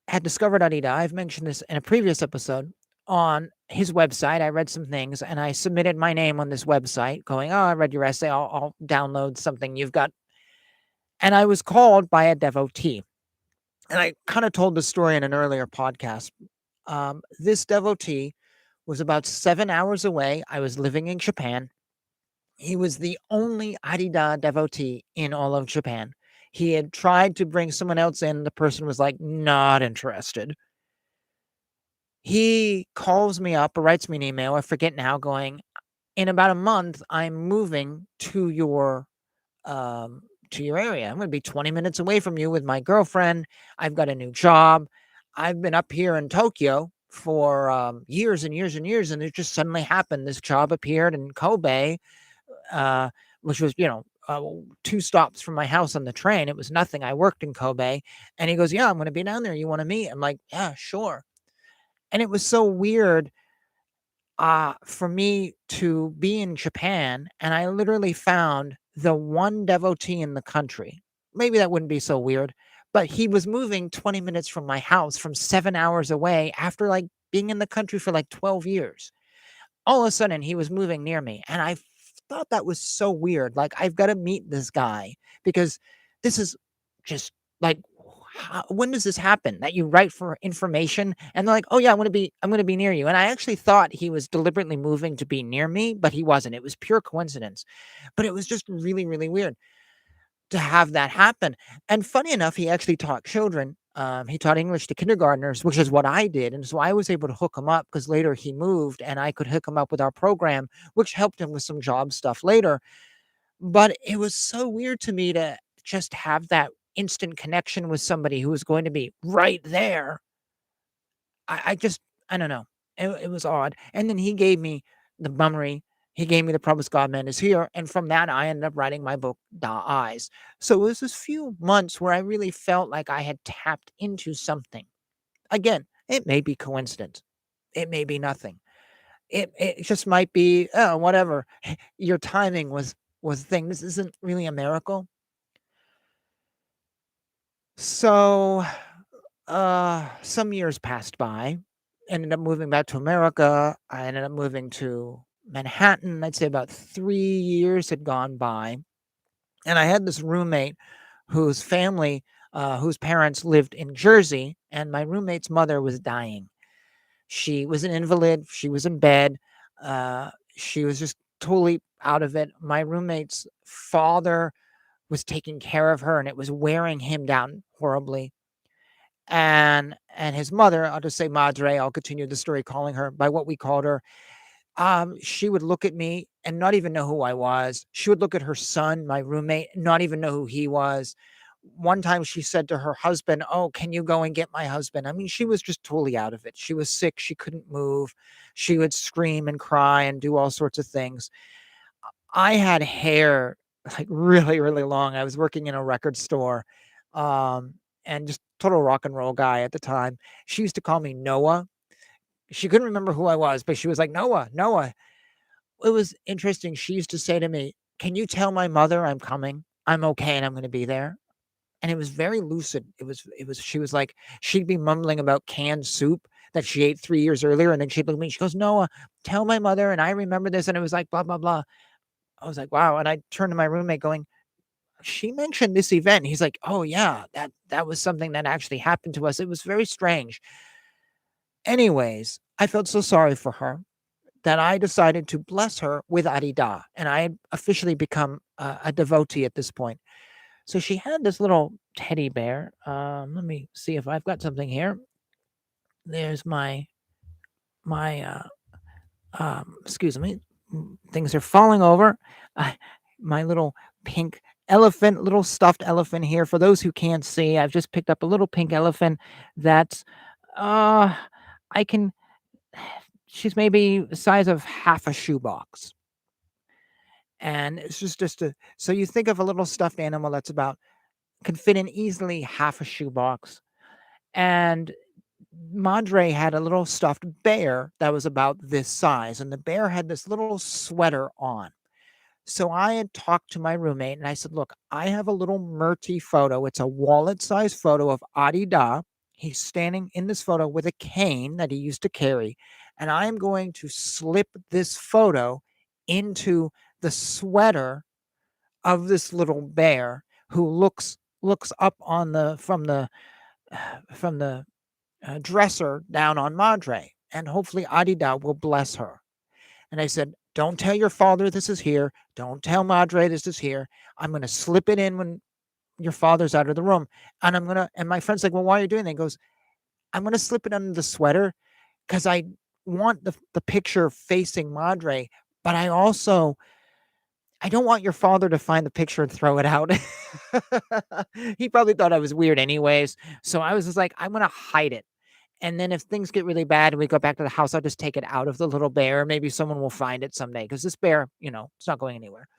had discovered Adi Da. I've mentioned this in a previous episode. On his website, I read some things and I submitted my name on this website, going, "Oh, I read your essay. I'll download something you've got." And I was called by a devotee. And I kind of told the story in an earlier podcast. This devotee was about 7 hours away. I was living in Japan. He was the only Adi Da devotee in all of Japan. He had tried to bring someone else in. The person was like, not interested. He calls me up or writes me an email, I forget now, going, in about a month, I'm moving um, to your area. I'm going to be 20 minutes away from you with my girlfriend. I've got a new job. I've been up here in Tokyo for years and years and years, and it just suddenly happened. This job appeared in Kobe, uh, which was, 2 stops from my house on the train. It was nothing. I worked in Kobe. And he goes, "Yeah, I'm going to be down there. You want to meet?" I'm like, "Yeah, sure." And it was so weird for me to be in Japan, and I literally found the one devotee in the country. Maybe that wouldn't be so weird, but he was moving 20 minutes from my house from 7 hours away after like being in the country for like 12 years. All of a sudden, he was moving near me, and I thought that was so weird. Like, I've got to meet this guy because this is just like, when does this happen that you write for information and they're like, "Oh yeah, I'm going to be near you." And I actually thought he was deliberately moving to be near me, but he wasn't. It was pure coincidence. But it was just really, really weird to have that happen. And funny enough, he actually taught children. He taught English to kindergartners, which is what I did. And so I was able to hook him up because later he moved and I could hook him up with our program, which helped him with some job stuff later. But it was so weird to me to just have that instant connection with somebody who was going to be right there. I just, I don't know. It was odd. And then he gave me the Mummery. He gave me the Promised God Man is Here. And from that, I ended up writing my book, Da Eyes. So it was this few months where I really felt like I had tapped into something. Again, it may be coincidence. It may be nothing. It just might be, oh, whatever. Your timing was the thing. This isn't really a miracle. So some years passed by. Ended up moving back to America. I ended up moving to Manhattan. I'd say about 3 years had gone by. And I had this roommate whose family, whose parents lived in Jersey, and my roommate's mother was dying. She was an invalid. She was in bed. She was just totally out of it. My roommate's father was taking care of her, and it was wearing him down horribly. And his mother, I'll just say Madre, I'll continue the story calling her by what we called her. She would look at me and not even know who I was. She would look at her son, my roommate, not even know who he was. one time she said to her husband, "Oh, can you go and get my husband?" I mean, she was just totally out of it. She was sick. She couldn't move. She would scream and cry and do all sorts of things. I had hair like really, really long. I was working in a record store, and just total rock and roll guy at the time. She used to call me Noah. She couldn't remember who I was, but she was like, Noah, Noah. It was interesting. She used to say to me, "Can you tell my mother I'm coming? I'm okay and I'm going to be there." And it was very lucid. She was like, she'd be mumbling about canned soup that she ate 3 years earlier. And then she'd look at me, she goes, "Noah, tell my mother. And I remember this." And it was like, blah, blah, blah. I was like, wow. And I turned to my roommate going, "She mentioned this event." He's like, "Oh yeah, that was something that actually happened to us. It was very strange." Anyways, I felt so sorry for her that I decided to bless her with Adi Da. And I had officially become a devotee at this point. So she had this little teddy bear. Let me see if I've got something here. There's my excuse me. Things are falling over. My little pink elephant, little stuffed elephant here. For those who can't see, I've just picked up a little pink elephant that's I can she's maybe the size of half a shoebox. And it's just a so you think of a little stuffed animal that's about can fit in easily half a shoebox. And Madre had a little stuffed bear that was about this size, and the bear had this little sweater on. So I had talked to my roommate and I said, "Look, I have a little Murti photo. It's a wallet sized photo of Adi Da. He's standing in this photo with a cane that he used to carry. And I am going to slip this photo into the sweater of this little bear who looks up on the from the dresser down on Madre, and hopefully Adida will bless her." And I said, "Don't tell your father this is here. Don't tell Madre this is here. I'm going to slip it in when your father's out of the room." And and my friend's like, "Well, why are you doing that?" He goes, "I'm going to slip it under the sweater because I want the picture facing Madre, but I don't want your father to find the picture and throw it out." He probably thought I was weird anyways. So I was just like, "I'm going to hide it. And then if things get really bad and we go back to the house, I'll just take it out of the little bear. Maybe someone will find it someday because this bear, it's not going anywhere."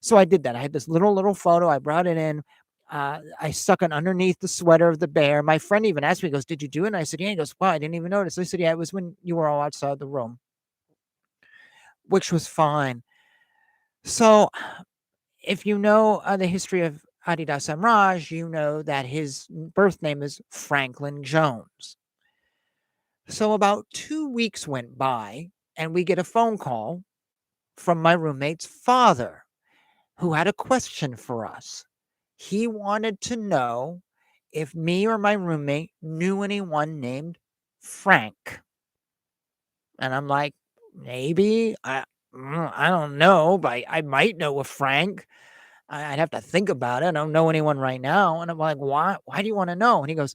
So I did that. I had this little photo. I brought it in. I stuck it underneath the sweater of the bear. My friend even asked me, he goes, "Did you do it?" And I said, "Yeah." He goes, "Wow, I didn't even notice." I said, "Yeah, it was when you were all outside the room," which was fine. So if you know the history of Adi Da Samraj, you know that his birth name is Franklin Jones. So about 2 weeks went by, and we get a phone call from my roommate's father, who had a question for us. He wanted to know if me or my roommate knew anyone named Frank. And I'm like, "Maybe. I don't know, but I might know a Frank. I'd have to think about it. I don't know anyone right now." And I'm like, Why do you want to know?" And he goes,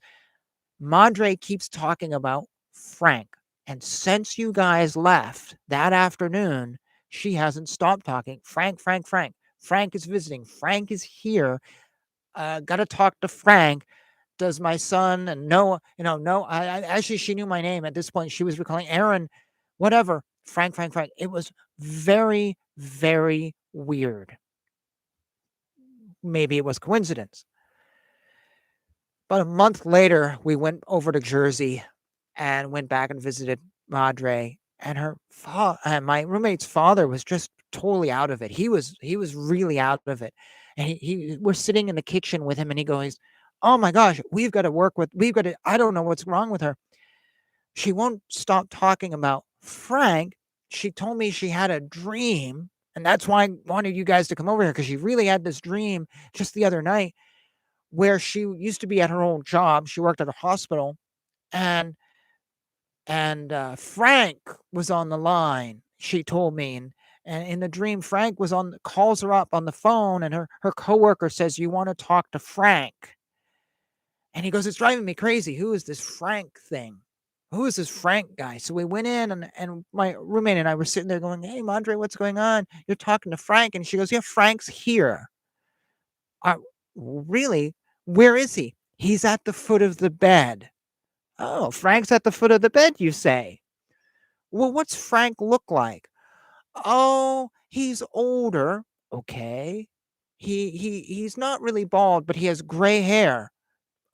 "Madre keeps talking about Frank. And since you guys left that afternoon, she hasn't stopped talking. Frank, Frank, Frank. Frank is visiting. Frank is here. Got to talk to Frank. Does my son and Noah, no, actually, she knew my name at this point. She was recalling Aaron, whatever. Frank, Frank, Frank." It was very, very weird. Maybe it was coincidence. About a month later, we went over to Jersey and went back and visited Madre, and my roommate's father was just totally out of it. He was really out of it. And we're sitting in the kitchen with him and he goes, "Oh my gosh, I don't know what's wrong with her. She won't stop talking about Frank. She told me she had a dream, and that's why I wanted you guys to come over here, because she really had this dream just the other night where she used to be at her old job. She worked at a hospital, and Frank was on the line," she told me. And in the dream, Frank calls her up on the phone, and her coworker says, "You want to talk to Frank?" And he goes, "It's driving me crazy. Who is this Frank thing? Who is this Frank guy?" So we went in, and my roommate and I were sitting there going, "Hey, Madre, what's going on? You're talking to Frank." And she goes, "Yeah, Frank's here." Really? Where is he? He's at the foot of the bed. Oh, Frank's at the foot of the bed, you say. Well, what's Frank look like? Oh, he's older. Okay. He's not really bald, but he has gray hair.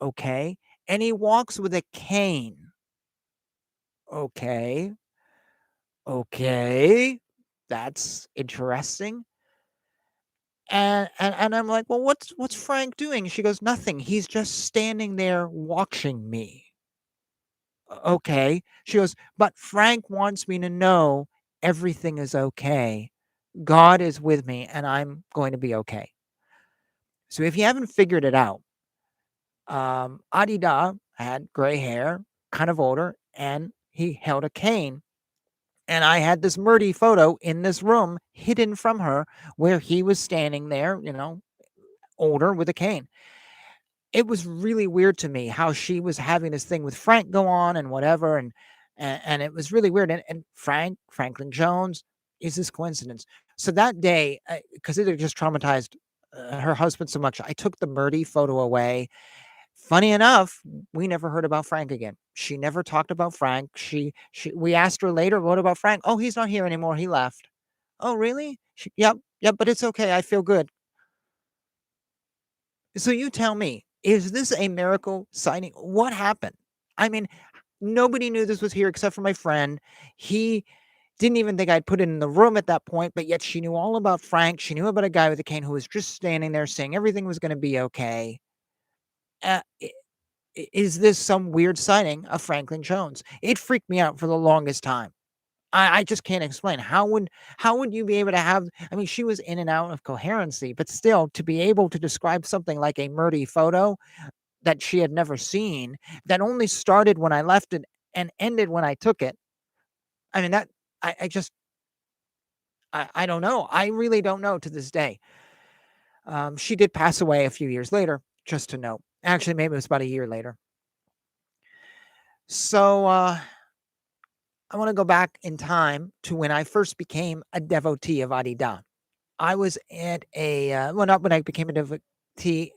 Okay. And he walks with a cane. Okay. Okay. That's interesting. And I'm like, "Well, what's Frank doing?" She goes, "Nothing. He's just standing there watching me." Okay. She goes, "But Frank wants me to know everything is okay. God is with me and I'm going to be okay." So if you haven't figured it out, Adi Da had gray hair, kind of older, and he held a cane. And I had this Murdy photo in this room hidden from her where he was standing there, older with a cane. It was really weird to me how she was having this thing with Frank go on and whatever, and it was really weird. And Franklin Jones, is this coincidence? So that day, because it had just traumatized her husband so much, I took the Murdy photo away. Funny enough, we never heard about Frank again. She never talked about Frank. We asked her later, "What about Frank?" "Oh, he's not here anymore. He left." "Oh, really?" "Yep, yep, but it's okay. I feel good." So you tell me, is this a miracle sighting? What happened? I mean, nobody knew this was here except for my friend. He didn't even think I'd put it in the room at that point, but yet she knew all about Frank. She knew about a guy with a cane who was just standing there saying everything was going to be okay. Uh, is this some weird sighting of Franklin Jones? It freaked me out for the longest time. I just can't explain. How would you be able to have, I mean, she was in and out of coherency, but still to be able to describe something like a Murdy photo that she had never seen, that only started when I left it and ended when I took it. I mean, that I just I don't know. I really don't know to this day. She did pass away a few years later, just to note. Actually, maybe it was about a year later. So I want to go back in time to when I first became a devotee of Adi Da. I was at well, not when I became a devotee,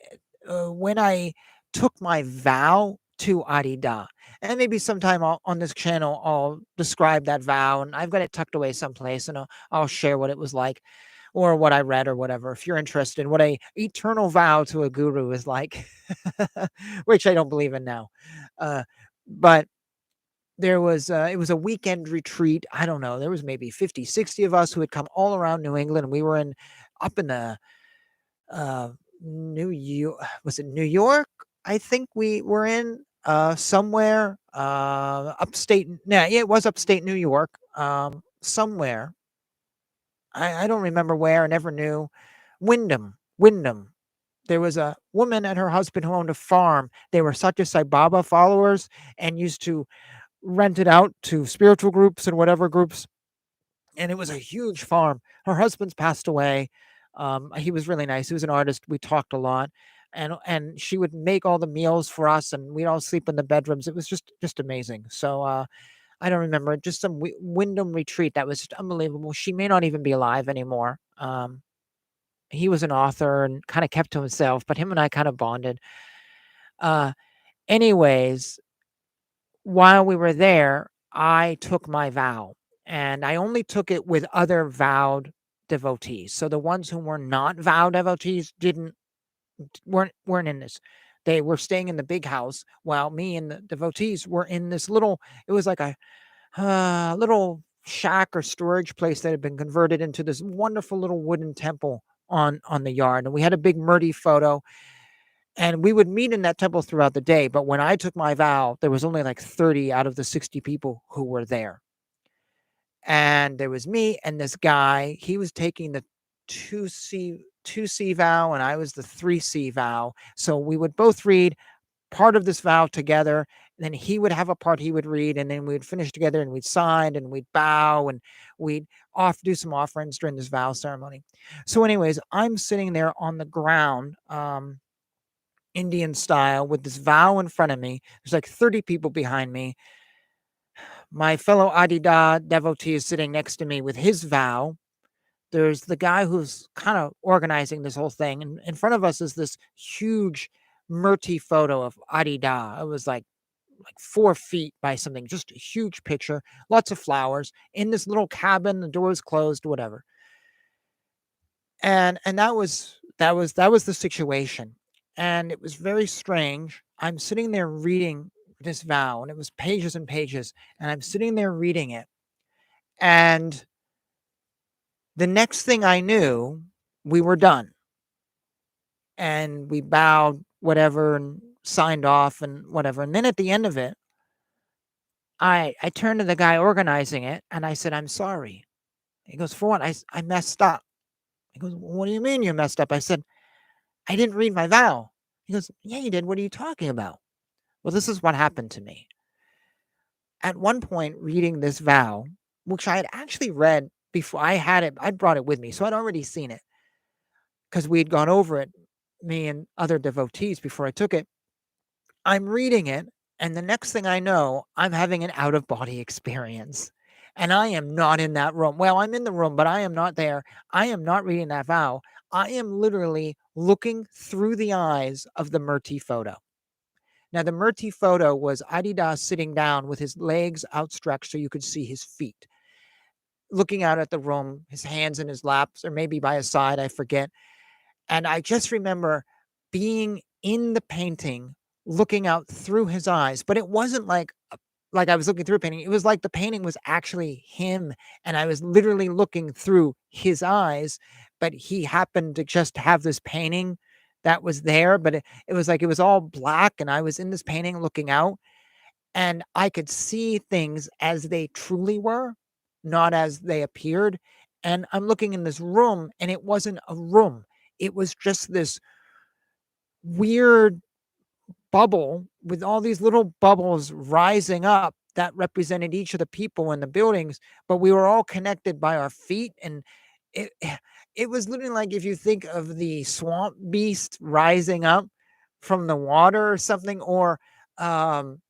when I took my vow to Adi Da. And maybe sometime on this channel, I'll describe that vow, and I've got it tucked away someplace, and I'll share what it was like, or what I read, or whatever. If you're interested, what a eternal vow to a guru is like, which I don't believe in now. Uh, but it was a weekend retreat. I don't know. There was maybe 50, 60 of us who had come all around New England, and we were up in the uh New York. Was it New York? I think we were in somewhere upstate. Yeah, it was upstate New York. Somewhere. I don't remember where, I never knew. Wyndham. There was a woman and her husband who owned a farm. They were Satya Sai Baba followers and used to rent it out to spiritual groups and whatever groups. And it was a huge farm. Her husband's passed away. He was really nice. He was an artist. We talked a lot, and she would make all the meals for us, and we'd all sleep in the bedrooms. It was just amazing. So I don't remember, just some Wyndham retreat that was just unbelievable. She may not even be alive anymore. He was an author and kind of kept to himself, but him and I kind of bonded. Uh, anyways, while we were there, I took my vow, and I only took it with other vowed devotees. So the ones who were not vowed devotees weren't in this. They were staying in the big house while me and the devotees were in this little, it was like a little shack or storage place that had been converted into this wonderful little wooden temple on the yard. And we had a big Murdy photo, and we would meet in that temple throughout the day. But when I took my vow, there was only like 30 out of the 60 people who were there. And there was me and this guy. He was taking the 2C vow, and I was the 3C vow. So we would both read part of this vow together. And then he would have a part he would read, and then we'd finish together, and we'd sign, and we'd bow, and we'd do some offerings during this vow ceremony. So anyways, I'm sitting there on the ground, Indian style, with this vow in front of me. There's like 30 people behind me. My fellow Adi Da devotee is sitting next to me with his vow. There's the guy who's kind of organizing this whole thing. And in front of us is this huge murti photo of Adi Da. It was like 4 feet by something, just a huge picture, lots of flowers in this little cabin, the door was closed, whatever. And that was the situation. And it was very strange. I'm sitting there reading this vow, and it was pages and pages, and I'm sitting there reading it. And the next thing I knew, we were done. And we bowed, whatever, and signed off and whatever. And then at the end of it, I turned to the guy organizing it and I said, "I'm sorry." He goes, "For what?" I messed up. He goes, "What do you mean you messed up?" I said, "I didn't read my vow." He goes, "Yeah, you did. What are you talking about?" Well, this is what happened to me. At one point, reading this vow, which I had actually read before I had it, I'd brought it with me. So I'd already seen it because we'd gone over it, me and other devotees, before I took it. I'm reading it, and the next thing I know, I'm having an out of body experience. And I am not in that room. Well, I'm in the room, but I am not there. I am not reading that vow. I am literally looking through the eyes of the Murti photo. Now, the Murti photo was Adi Da sitting down with his legs outstretched so you could see his feet, looking out at the room, his hands in his laps, or maybe by his side, I forget. And I just remember being in the painting, looking out through his eyes, but it wasn't like I was looking through a painting. It was like the painting was actually him, and I was literally looking through his eyes, but he happened to just have this painting that was there, but it was like it was all black, and I was in this painting looking out, and I could see things as they truly were, not as they appeared. And I'm looking in this room, and it wasn't a room. It was just this weird bubble with all these little bubbles rising up that represented each of the people in the buildings, but we were all connected by our feet. And it it was literally like if you think of the swamp beast rising up from the water or something, or um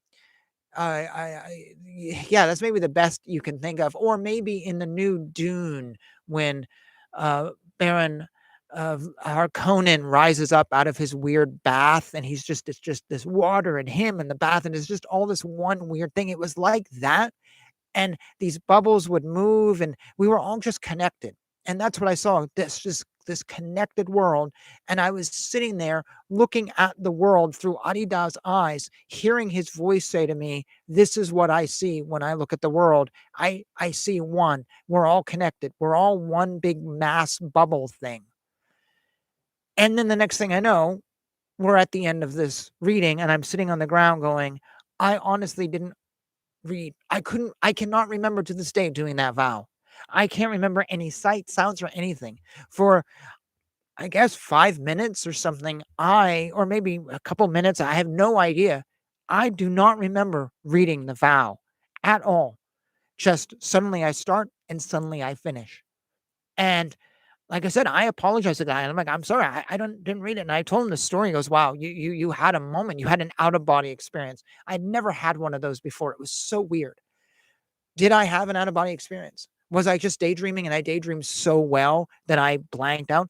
yeah, that's maybe the best you can think of. Or maybe in the new Dune, when uh, Baron Harkonnen rises up out of his weird bath, and it's just this water and him in the bath, and it's just all this one weird thing. It was like that, and these bubbles would move, and we were all just connected. And that's what I saw, this connected world. And I was sitting there looking at the world through Adida's eyes, hearing his voice say to me, "This is what I see when I look at the world. I see one. We're all connected. We're all one big mass bubble thing." And then the next thing I know, we're at the end of this reading, and I'm sitting on the ground going, I honestly didn't read. I cannot remember to this day doing that vow. I can't remember any sight, sounds, or anything. For, I guess, 5 minutes or something, or maybe a couple minutes, I have no idea. I do not remember reading the vow at all. Just suddenly I start and suddenly I finish. And like I said, I apologized to the guy. And I'm like, "I'm sorry, I didn't read it." And I told him the story. He goes, "Wow, you had a moment. You had an out of body experience." I'd never had one of those before. It was so weird. Did I have an out of body experience? Was I just daydreaming, and I daydreamed so well that I blanked out?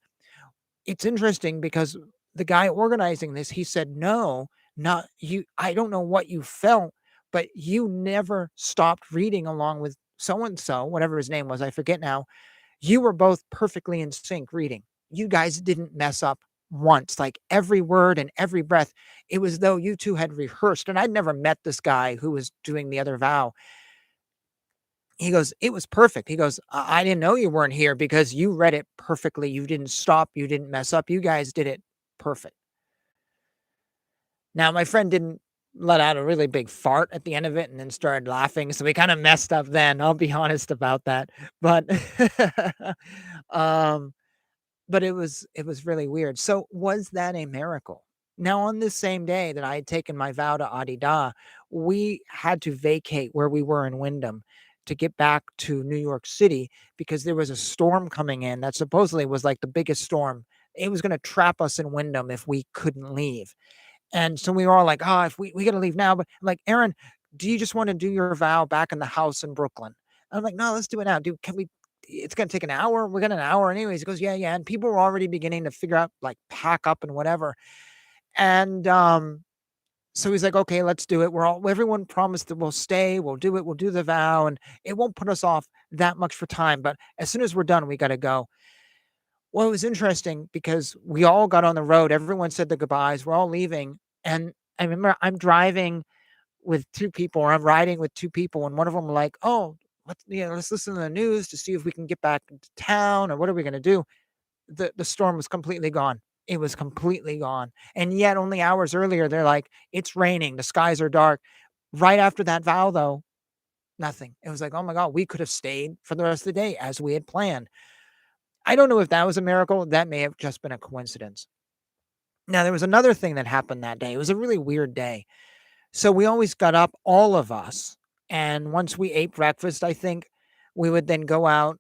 It's interesting because the guy organizing this, he said, "No, not you. I don't know what you felt, but you never stopped reading along with so and so, whatever his name was. I forget now. You were both perfectly in sync reading. You guys didn't mess up once, like every word and every breath. It was though you two had rehearsed." And I'd never met this guy who was doing the other vow. He goes, "It was perfect." He goes, I didn't know you weren't here because you read it perfectly. You didn't stop. You didn't mess up. You guys did it perfect." Now, my friend didn't let out a really big fart at the end of it and then started laughing. So we kind of messed up then. I'll be honest about that. But, um, but it was really weird. So was that a miracle? Now, on this same day that I had taken my vow to Adi Da, we had to vacate where we were in Wyndham to get back to New York City because there was a storm coming in that supposedly was like the biggest storm. It was going to trap us in Wyndham if we couldn't leave. And so we were all like, "Oh, if we got to leave now." But I'm like, "Aaron, do you just want to do your vow back in the house in Brooklyn?" I'm like, "No, let's do it now. Dude, can we? It's gonna take an hour. We got an hour anyways." He goes, "Yeah, yeah." And people were already beginning to figure out, like, pack up and whatever. And so he's like, okay, let's do it. Everyone promised that we'll stay, we'll do it, we'll do the vow, and it won't put us off that much for time. But as soon as we're done, we got to go. Well, it was interesting because we all got on the road. Everyone said the goodbyes. We're all leaving. And I remember I'm driving with two people, or I'm riding with two people, and one of them were like, oh, let's listen to the news to see if we can get back into town, or what are we going to do? The storm was completely gone. It was completely gone. And yet only hours earlier, they're like, it's raining. The skies are dark. Right after that vow, though, nothing. It was like, oh my God, we could have stayed for the rest of the day as we had planned. I don't know if that was a miracle. That may have just been a coincidence. Now, there was another thing that happened that day. It was a really weird day. So we always got up, all of us. And once we ate breakfast, I think we would then go out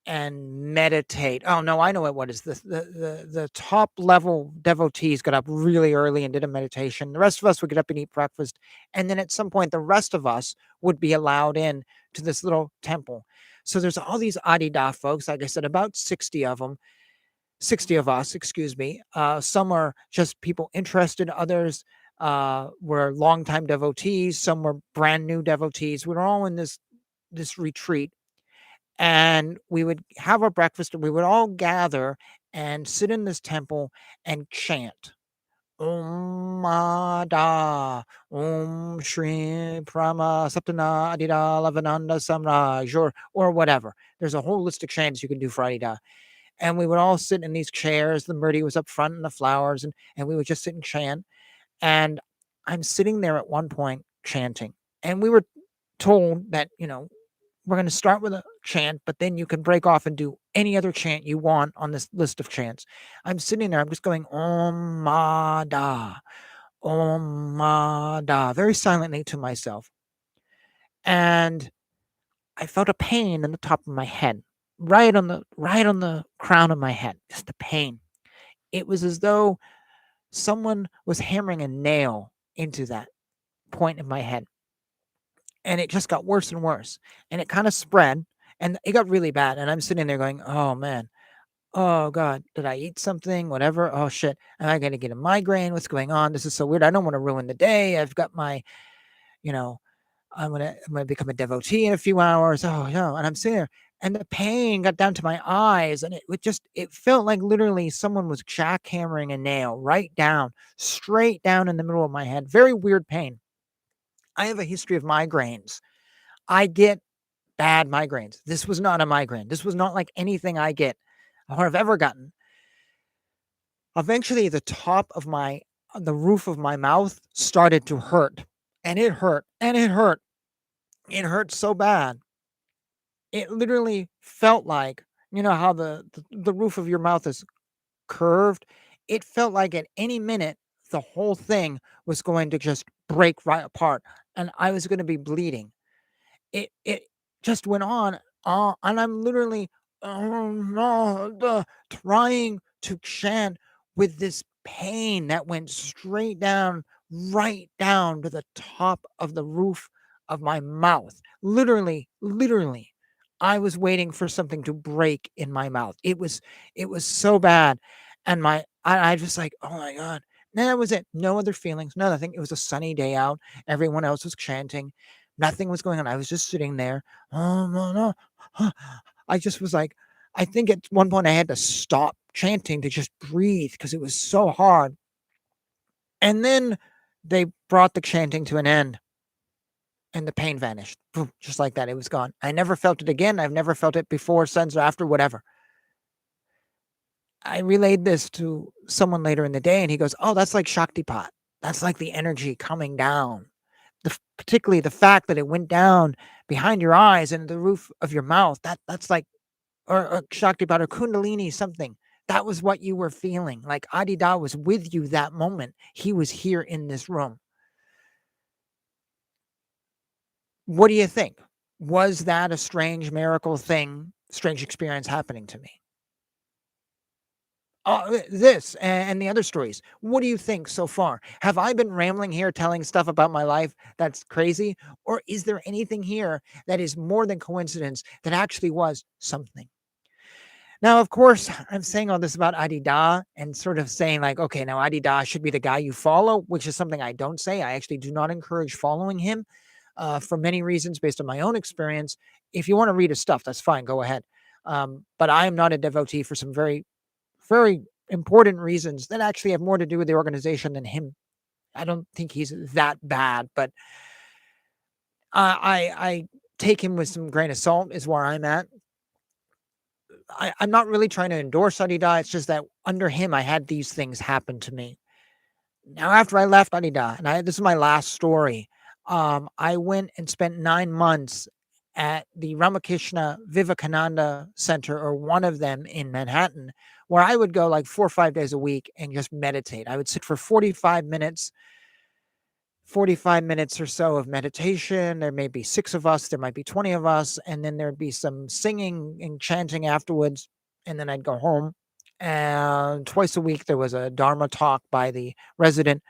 and meditate. Oh no, I know what is this. The top level devotees got up really early and did a meditation. The rest of us would get up and eat breakfast. And then at some point, the rest of us would be allowed in to this little temple. So there's all these Adi Da folks, like I said, about 60 of them. 60 of us, excuse me. Some are just people interested. Others were longtime devotees. Some were brand new devotees. We were all in this retreat, and we would have our breakfast, and we would all gather and sit in this temple and chant. Om Da, Om Shri Prama Saptana Adida Lavananda Samraj, or whatever. There's a whole list of chants you can do for Adida. And we would all sit in these chairs. The Murti was up front in the flowers, and we would just sit and chant. And I'm sitting there at one point chanting. And we were told that, we're going to start with a chant, but then you can break off and do any other chant you want on this list of chants. I'm sitting there, I'm just going, Om Ma Da, Om Ma Da, very silently to myself. And I felt a pain in the top of my head, right on the crown of my head, just a pain. It was as though someone was hammering a nail into that point in my head. And it just got worse and worse. And it kind of spread, and it got really bad. And I'm sitting there going, oh man, oh God, did I eat something? Whatever. Oh shit. Am I going to get a migraine? What's going on? This is so weird. I don't want to ruin the day. I've got my, you know, I'm gonna become a devotee in a few hours. Oh no. And I'm sitting there, and the pain got down to my eyes, and it felt like literally someone was jackhammering a nail straight down in the middle of my head. Very weird pain. I have a history of migraines. I get bad migraines. This was not a migraine. This was not like anything I get or have ever gotten. Eventually, the roof of my mouth started to hurt, and it hurt, and it hurt. It hurt so bad. It literally felt like, how the roof of your mouth is curved. It felt like at any minute, the whole thing was going to just break right apart, and I was going to be bleeding. It just went on, and I'm literally trying to chant with this pain that went straight down, right down to the top of the roof of my mouth. Literally, I was waiting for something to break in my mouth. It was so bad, and I just like, oh my God. And that was it. No other feelings, no nothing. It was a sunny day out. Everyone else was chanting. Nothing was going on. I was just sitting there. Oh, no, no. I just was like, I think at one point I had to stop chanting to just breathe because it was so hard. And then they brought the chanting to an end, and the pain vanished. Boom, just like that. It was gone. I never felt it again. I've never felt it before, since, or after, whatever. I relayed this to someone later in the day, and he goes, oh, that's like Shaktipat. That's like the energy coming down. Particularly the fact that it went down behind your eyes and the roof of your mouth. That's like, or Shaktipat or Kundalini, something. That was what you were feeling. Like Adi Da was with you that moment. He was here in this room. What do you think? Was that a strange miracle thing, strange experience happening to me? This and the other stories. What do you think so far? Have I been rambling here telling stuff about my life that's crazy? Or is there anything here that is more than coincidence that actually was something? Now, of course, I'm saying all this about Adi Da and sort of saying like, okay, now Adi Da should be the guy you follow, which is something I don't say. I actually do not encourage following him for many reasons based on my own experience. If you want to read his stuff, that's fine. Go ahead. But I am not a devotee for some very, very important reasons that actually have more to do with the organization than him. I don't think he's that bad, but I take him with some grain of salt is where I'm at. I'm not really trying to endorse Adida. It's just that under him, I had these things happen to me. Now, after I left Adida, and this is my last story, I went and spent 9 months at the Ramakrishna Vivekananda Center, or one of them in Manhattan, where I would go like 4 or 5 days a week and just meditate. I would sit for 45 minutes or so of meditation. There may be 6 of us, there might be 20 of us, and then there'd be some singing and chanting afterwards, and then I'd go home. And twice a week, there was a Dharma talk by the resident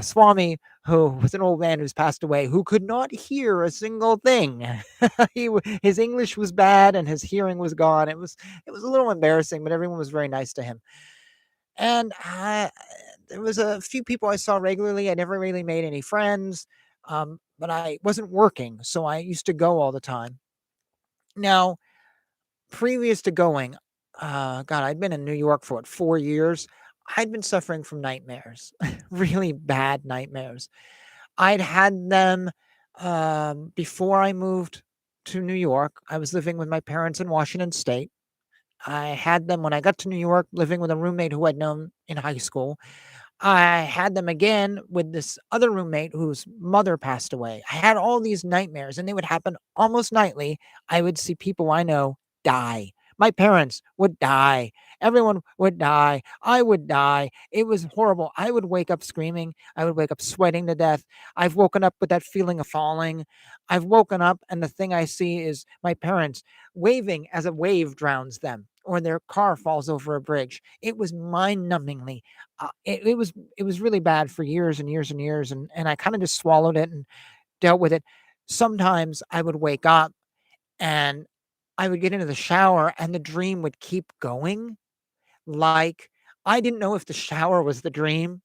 Swami, who was an old man who's passed away, who could not hear a single thing. His English was bad and his hearing was gone. It was a little embarrassing, but everyone was very nice to him. And there was a few people I saw regularly. I never really made any friends, but I wasn't working, so I used to go all the time. Now, previous to going, God, I'd been in New York for 4 years. I'd been suffering from nightmares, really bad nightmares. I'd had them before I moved to New York. I was living with my parents in Washington State. I had them when I got to New York, living with a roommate who I'd known in high school. I had them again with this other roommate whose mother passed away. I had all these nightmares, and they would happen almost nightly. I would see people I know die. My parents would die. Everyone would die. I would die. It was horrible. I would wake up screaming. I would wake up sweating to death. I've woken up with that feeling of falling. I've woken up, and the thing I see is my parents waving as a wave drowns them, or their car falls over a bridge. It was mind-numbingly it was really bad for years and years and years, and I kind of just swallowed it and dealt with it. Sometimes I would wake up and I would get into the shower and the dream would keep going. Like, I didn't know if the shower was the dream,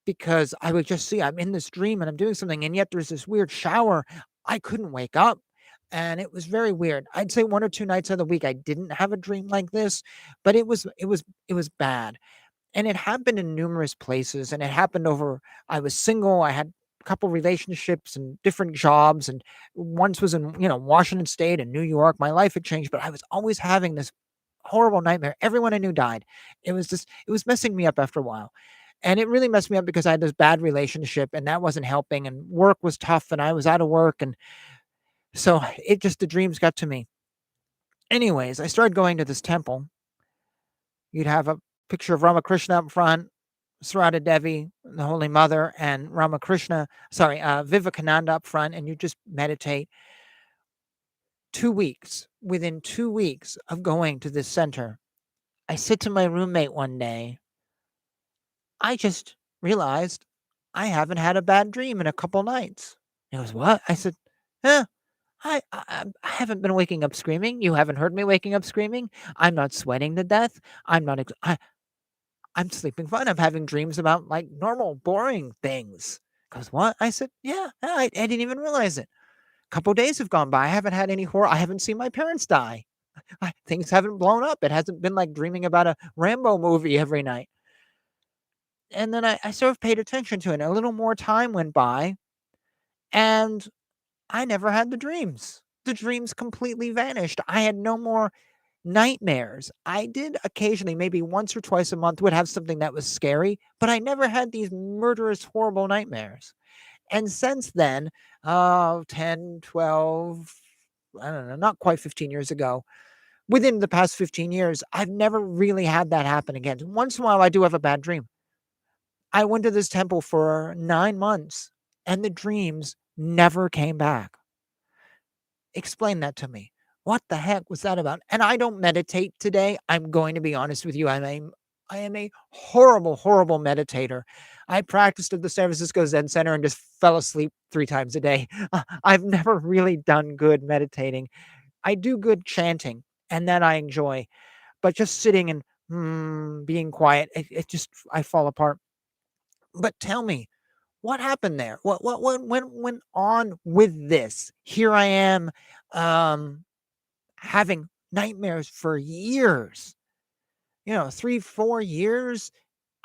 because I would just see I'm in this dream and I'm doing something, and yet there's this weird shower. I couldn't wake up. And it was very weird. I'd say 1 or 2 nights of the week I didn't have a dream like this, but it was bad. And it happened in numerous places, and it happened over I was single, I had a couple relationships and different jobs, and once was in, Washington State and New York. My life had changed, but I was always having this horrible nightmare. Everyone I knew died. It was messing me up after a while. And it really messed me up because I had this bad relationship, and that wasn't helping, and work was tough, and I was out of work, and so the dreams got to me. Anyways, I started going to this temple. You'd have a picture of Ramakrishna up front, Sarada Devi, the Holy Mother, and Vivekananda up front, and you just meditate. 2 weeks, within 2 weeks of going to this center, I said to my roommate one day, I just realized I haven't had a bad dream in a couple nights. He goes, what? I said, yeah, I haven't been waking up screaming. You haven't heard me waking up screaming. I'm not sweating to death. I'm sleeping fine. I'm having dreams about like normal, boring things. Goes, what? I said, yeah, I didn't even realize it. A couple days have gone by. I haven't had any horror. I haven't seen my parents die. Things haven't blown up. It hasn't been like dreaming about a Rambo movie every night. And then I sort of paid attention to it. A little more time went by, and I never had the dreams. The dreams completely vanished. I had no more nightmares. I did occasionally, maybe once or twice a month, would have something that was scary, but I never had these murderous, horrible nightmares. And since then, 10, 12, I don't know, not quite 15 years ago, within the past 15 years, I've never really had that happen again. Once in a while, I do have a bad dream. I went to this temple for 9 months, and the dreams never came back. Explain that to me. What the heck was that about? And I don't meditate today. I'm going to be honest with you. I am a horrible, horrible meditator. I practiced at the San Francisco Zen Center and just fell asleep 3 times a day. I've never really done good meditating. I do good chanting, and that I enjoy. but just sitting and being quiet, it just, I fall apart. But tell me, what happened there? What went on with this? Here I am, um, having nightmares for years, 3, 4 years,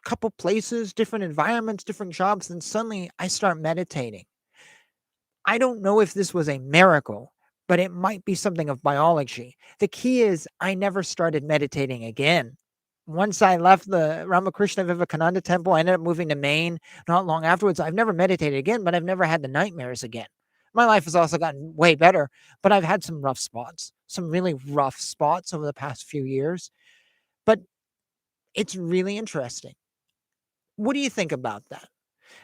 couple places, different environments, different jobs, and suddenly I start meditating. I don't know if this was a miracle, but it might be something of biology. The key is I never started meditating again. Once I left the Ramakrishna Vivekananda temple, I ended up moving to Maine not long afterwards. I've never meditated again, but I've never had the nightmares again. My life has also gotten way better, but I've had some rough spots, some really rough spots over the past few years. But it's really interesting. What do you think about that?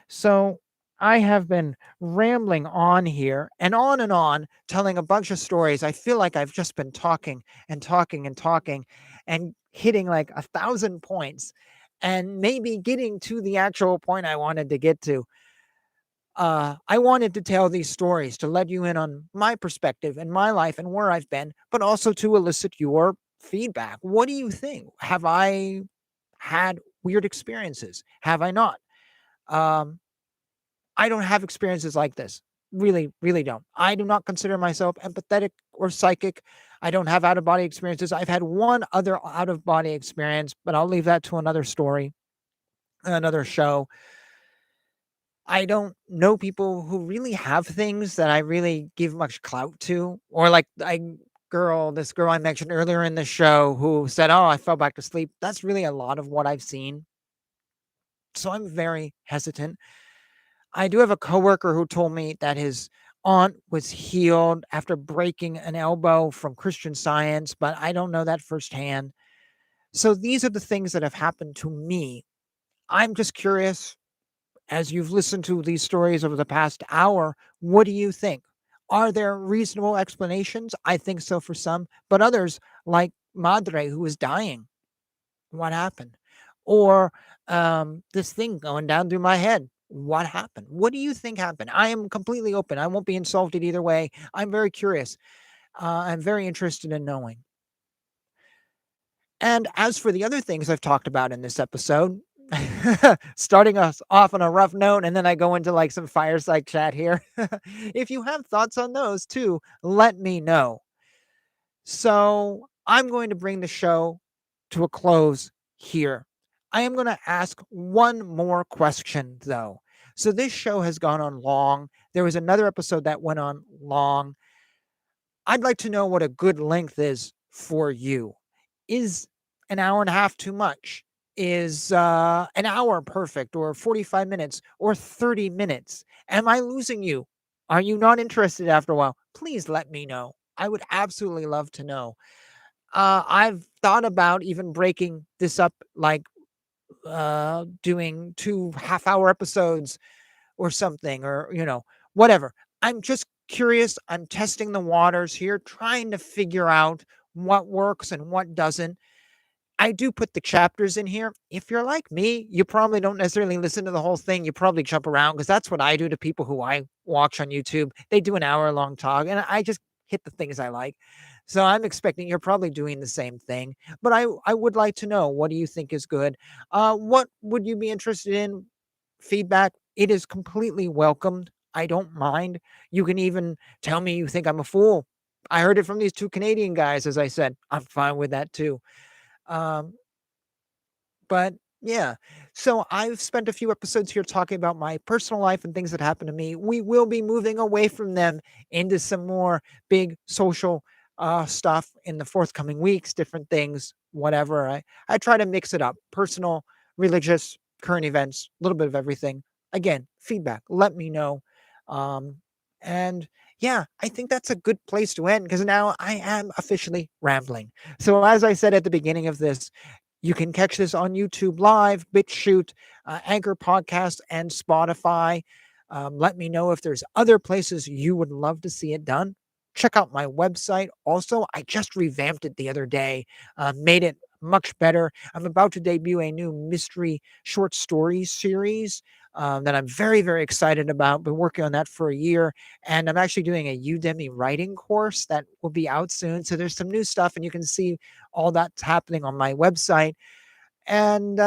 So I have been rambling on here and on, telling a bunch of stories. I feel like I've just been talking and talking and talking and hitting like 1,000 points and maybe getting to the actual point I wanted to get to. I wanted to tell these stories to let you in on my perspective and my life and where I've been, but also to elicit your feedback. What do you think? Have I had weird experiences? Have I not? Um, I don't have experiences like this. Really, really don't. I do not consider myself empathetic or psychic. I don't have out of body experiences. I've had one other out of body experience, but I'll leave that to another story, another show. I don't know people who really have things that I really give much clout to, or like this girl I mentioned earlier in the show who said, "Oh, I fell back to sleep." That's really a lot of what I've seen. So I'm very hesitant. I do have a coworker who told me that his aunt was healed after breaking an elbow from Christian Science, but I don't know that firsthand. So these are the things that have happened to me. I'm just curious, as you've listened to these stories over the past hour, what do you think? Are there reasonable explanations? I think so for some, but others, like Madre, who was dying, what happened? Or this thing going down through my head. What happened? What do you think happened? I am completely open. I won't be insulted either way. I'm very curious. I'm very interested in knowing. And as for the other things I've talked about in this episode, starting us off on a rough note, and then I go into like some fireside chat here. If you have thoughts on those too, let me know. So I'm going to bring the show to a close here. I am going to ask one more question, though. So this show has gone on long. There was another episode that went on long. I'd like to know what a good length is for you. Is an hour and a half too much? Is an hour perfect, or 45 minutes, or 30 minutes? Am I losing you? Are you not interested after a while? Please let me know. I would absolutely love to know. I've thought about even breaking this up, like doing 2 half-hour episodes or something, or, whatever. I'm just curious. I'm testing the waters here, trying to figure out what works and what doesn't. I do put the chapters in here. If you're like me, you probably don't necessarily listen to the whole thing. You probably jump around, because that's what I do to people who I watch on YouTube. They do an hour-long talk, and I just hit the things I like. So I'm expecting you're probably doing the same thing. But I would like to know, what do you think is good? What would you be interested in? Feedback, it is completely welcomed. I don't mind. You can even tell me you think I'm a fool. I heard it from these 2 Canadian guys, as I said. I'm fine with that too. Um, but yeah, so I've spent a few episodes here talking about my personal life and things that happened to me. We will be moving away from them into some more big social stuff in the forthcoming weeks, different things, whatever. I try to mix it up: personal, religious, current events, a little bit of everything. Again, feedback, let me know. Um, and yeah, I think that's a good place to end, because now I am officially rambling. So, as I said at the beginning of this, you can catch this on YouTube Live, BitChute, Anchor Podcast, and Spotify. Let me know if there's other places you would love to see it done. Check out my website. Also, I just revamped it the other day, made it much better. I'm about to debut a new mystery short story series. that I'm very, very excited about. Been working on that for a year, and I'm actually doing a Udemy writing course that will be out soon. So there's some new stuff, and you can see all that's happening on my website. And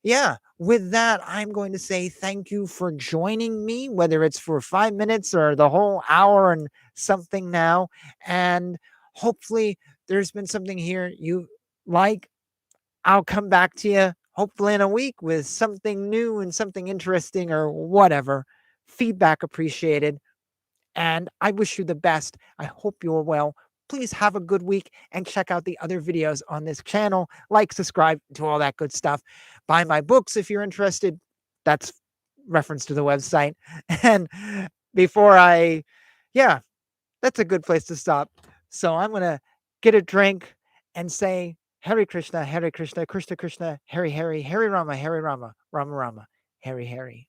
yeah, with that, I'm going to say thank you for joining me, whether it's for 5 minutes or the whole hour and something now. And hopefully, there's been something here you like. I'll come back to you hopefully in a week with something new and something interesting or whatever. Feedback appreciated. And I wish you the best. I hope you're well. Please have a good week and check out the other videos on this channel. Like, subscribe, do all that good stuff. Buy my books if you're interested. That's reference to the website. And before yeah, that's a good place to stop. So I'm going to get a drink and say, Hare Krishna, Krishna Krishna, Hare Hare, Hare Rama, Rama Rama, Hare Hare.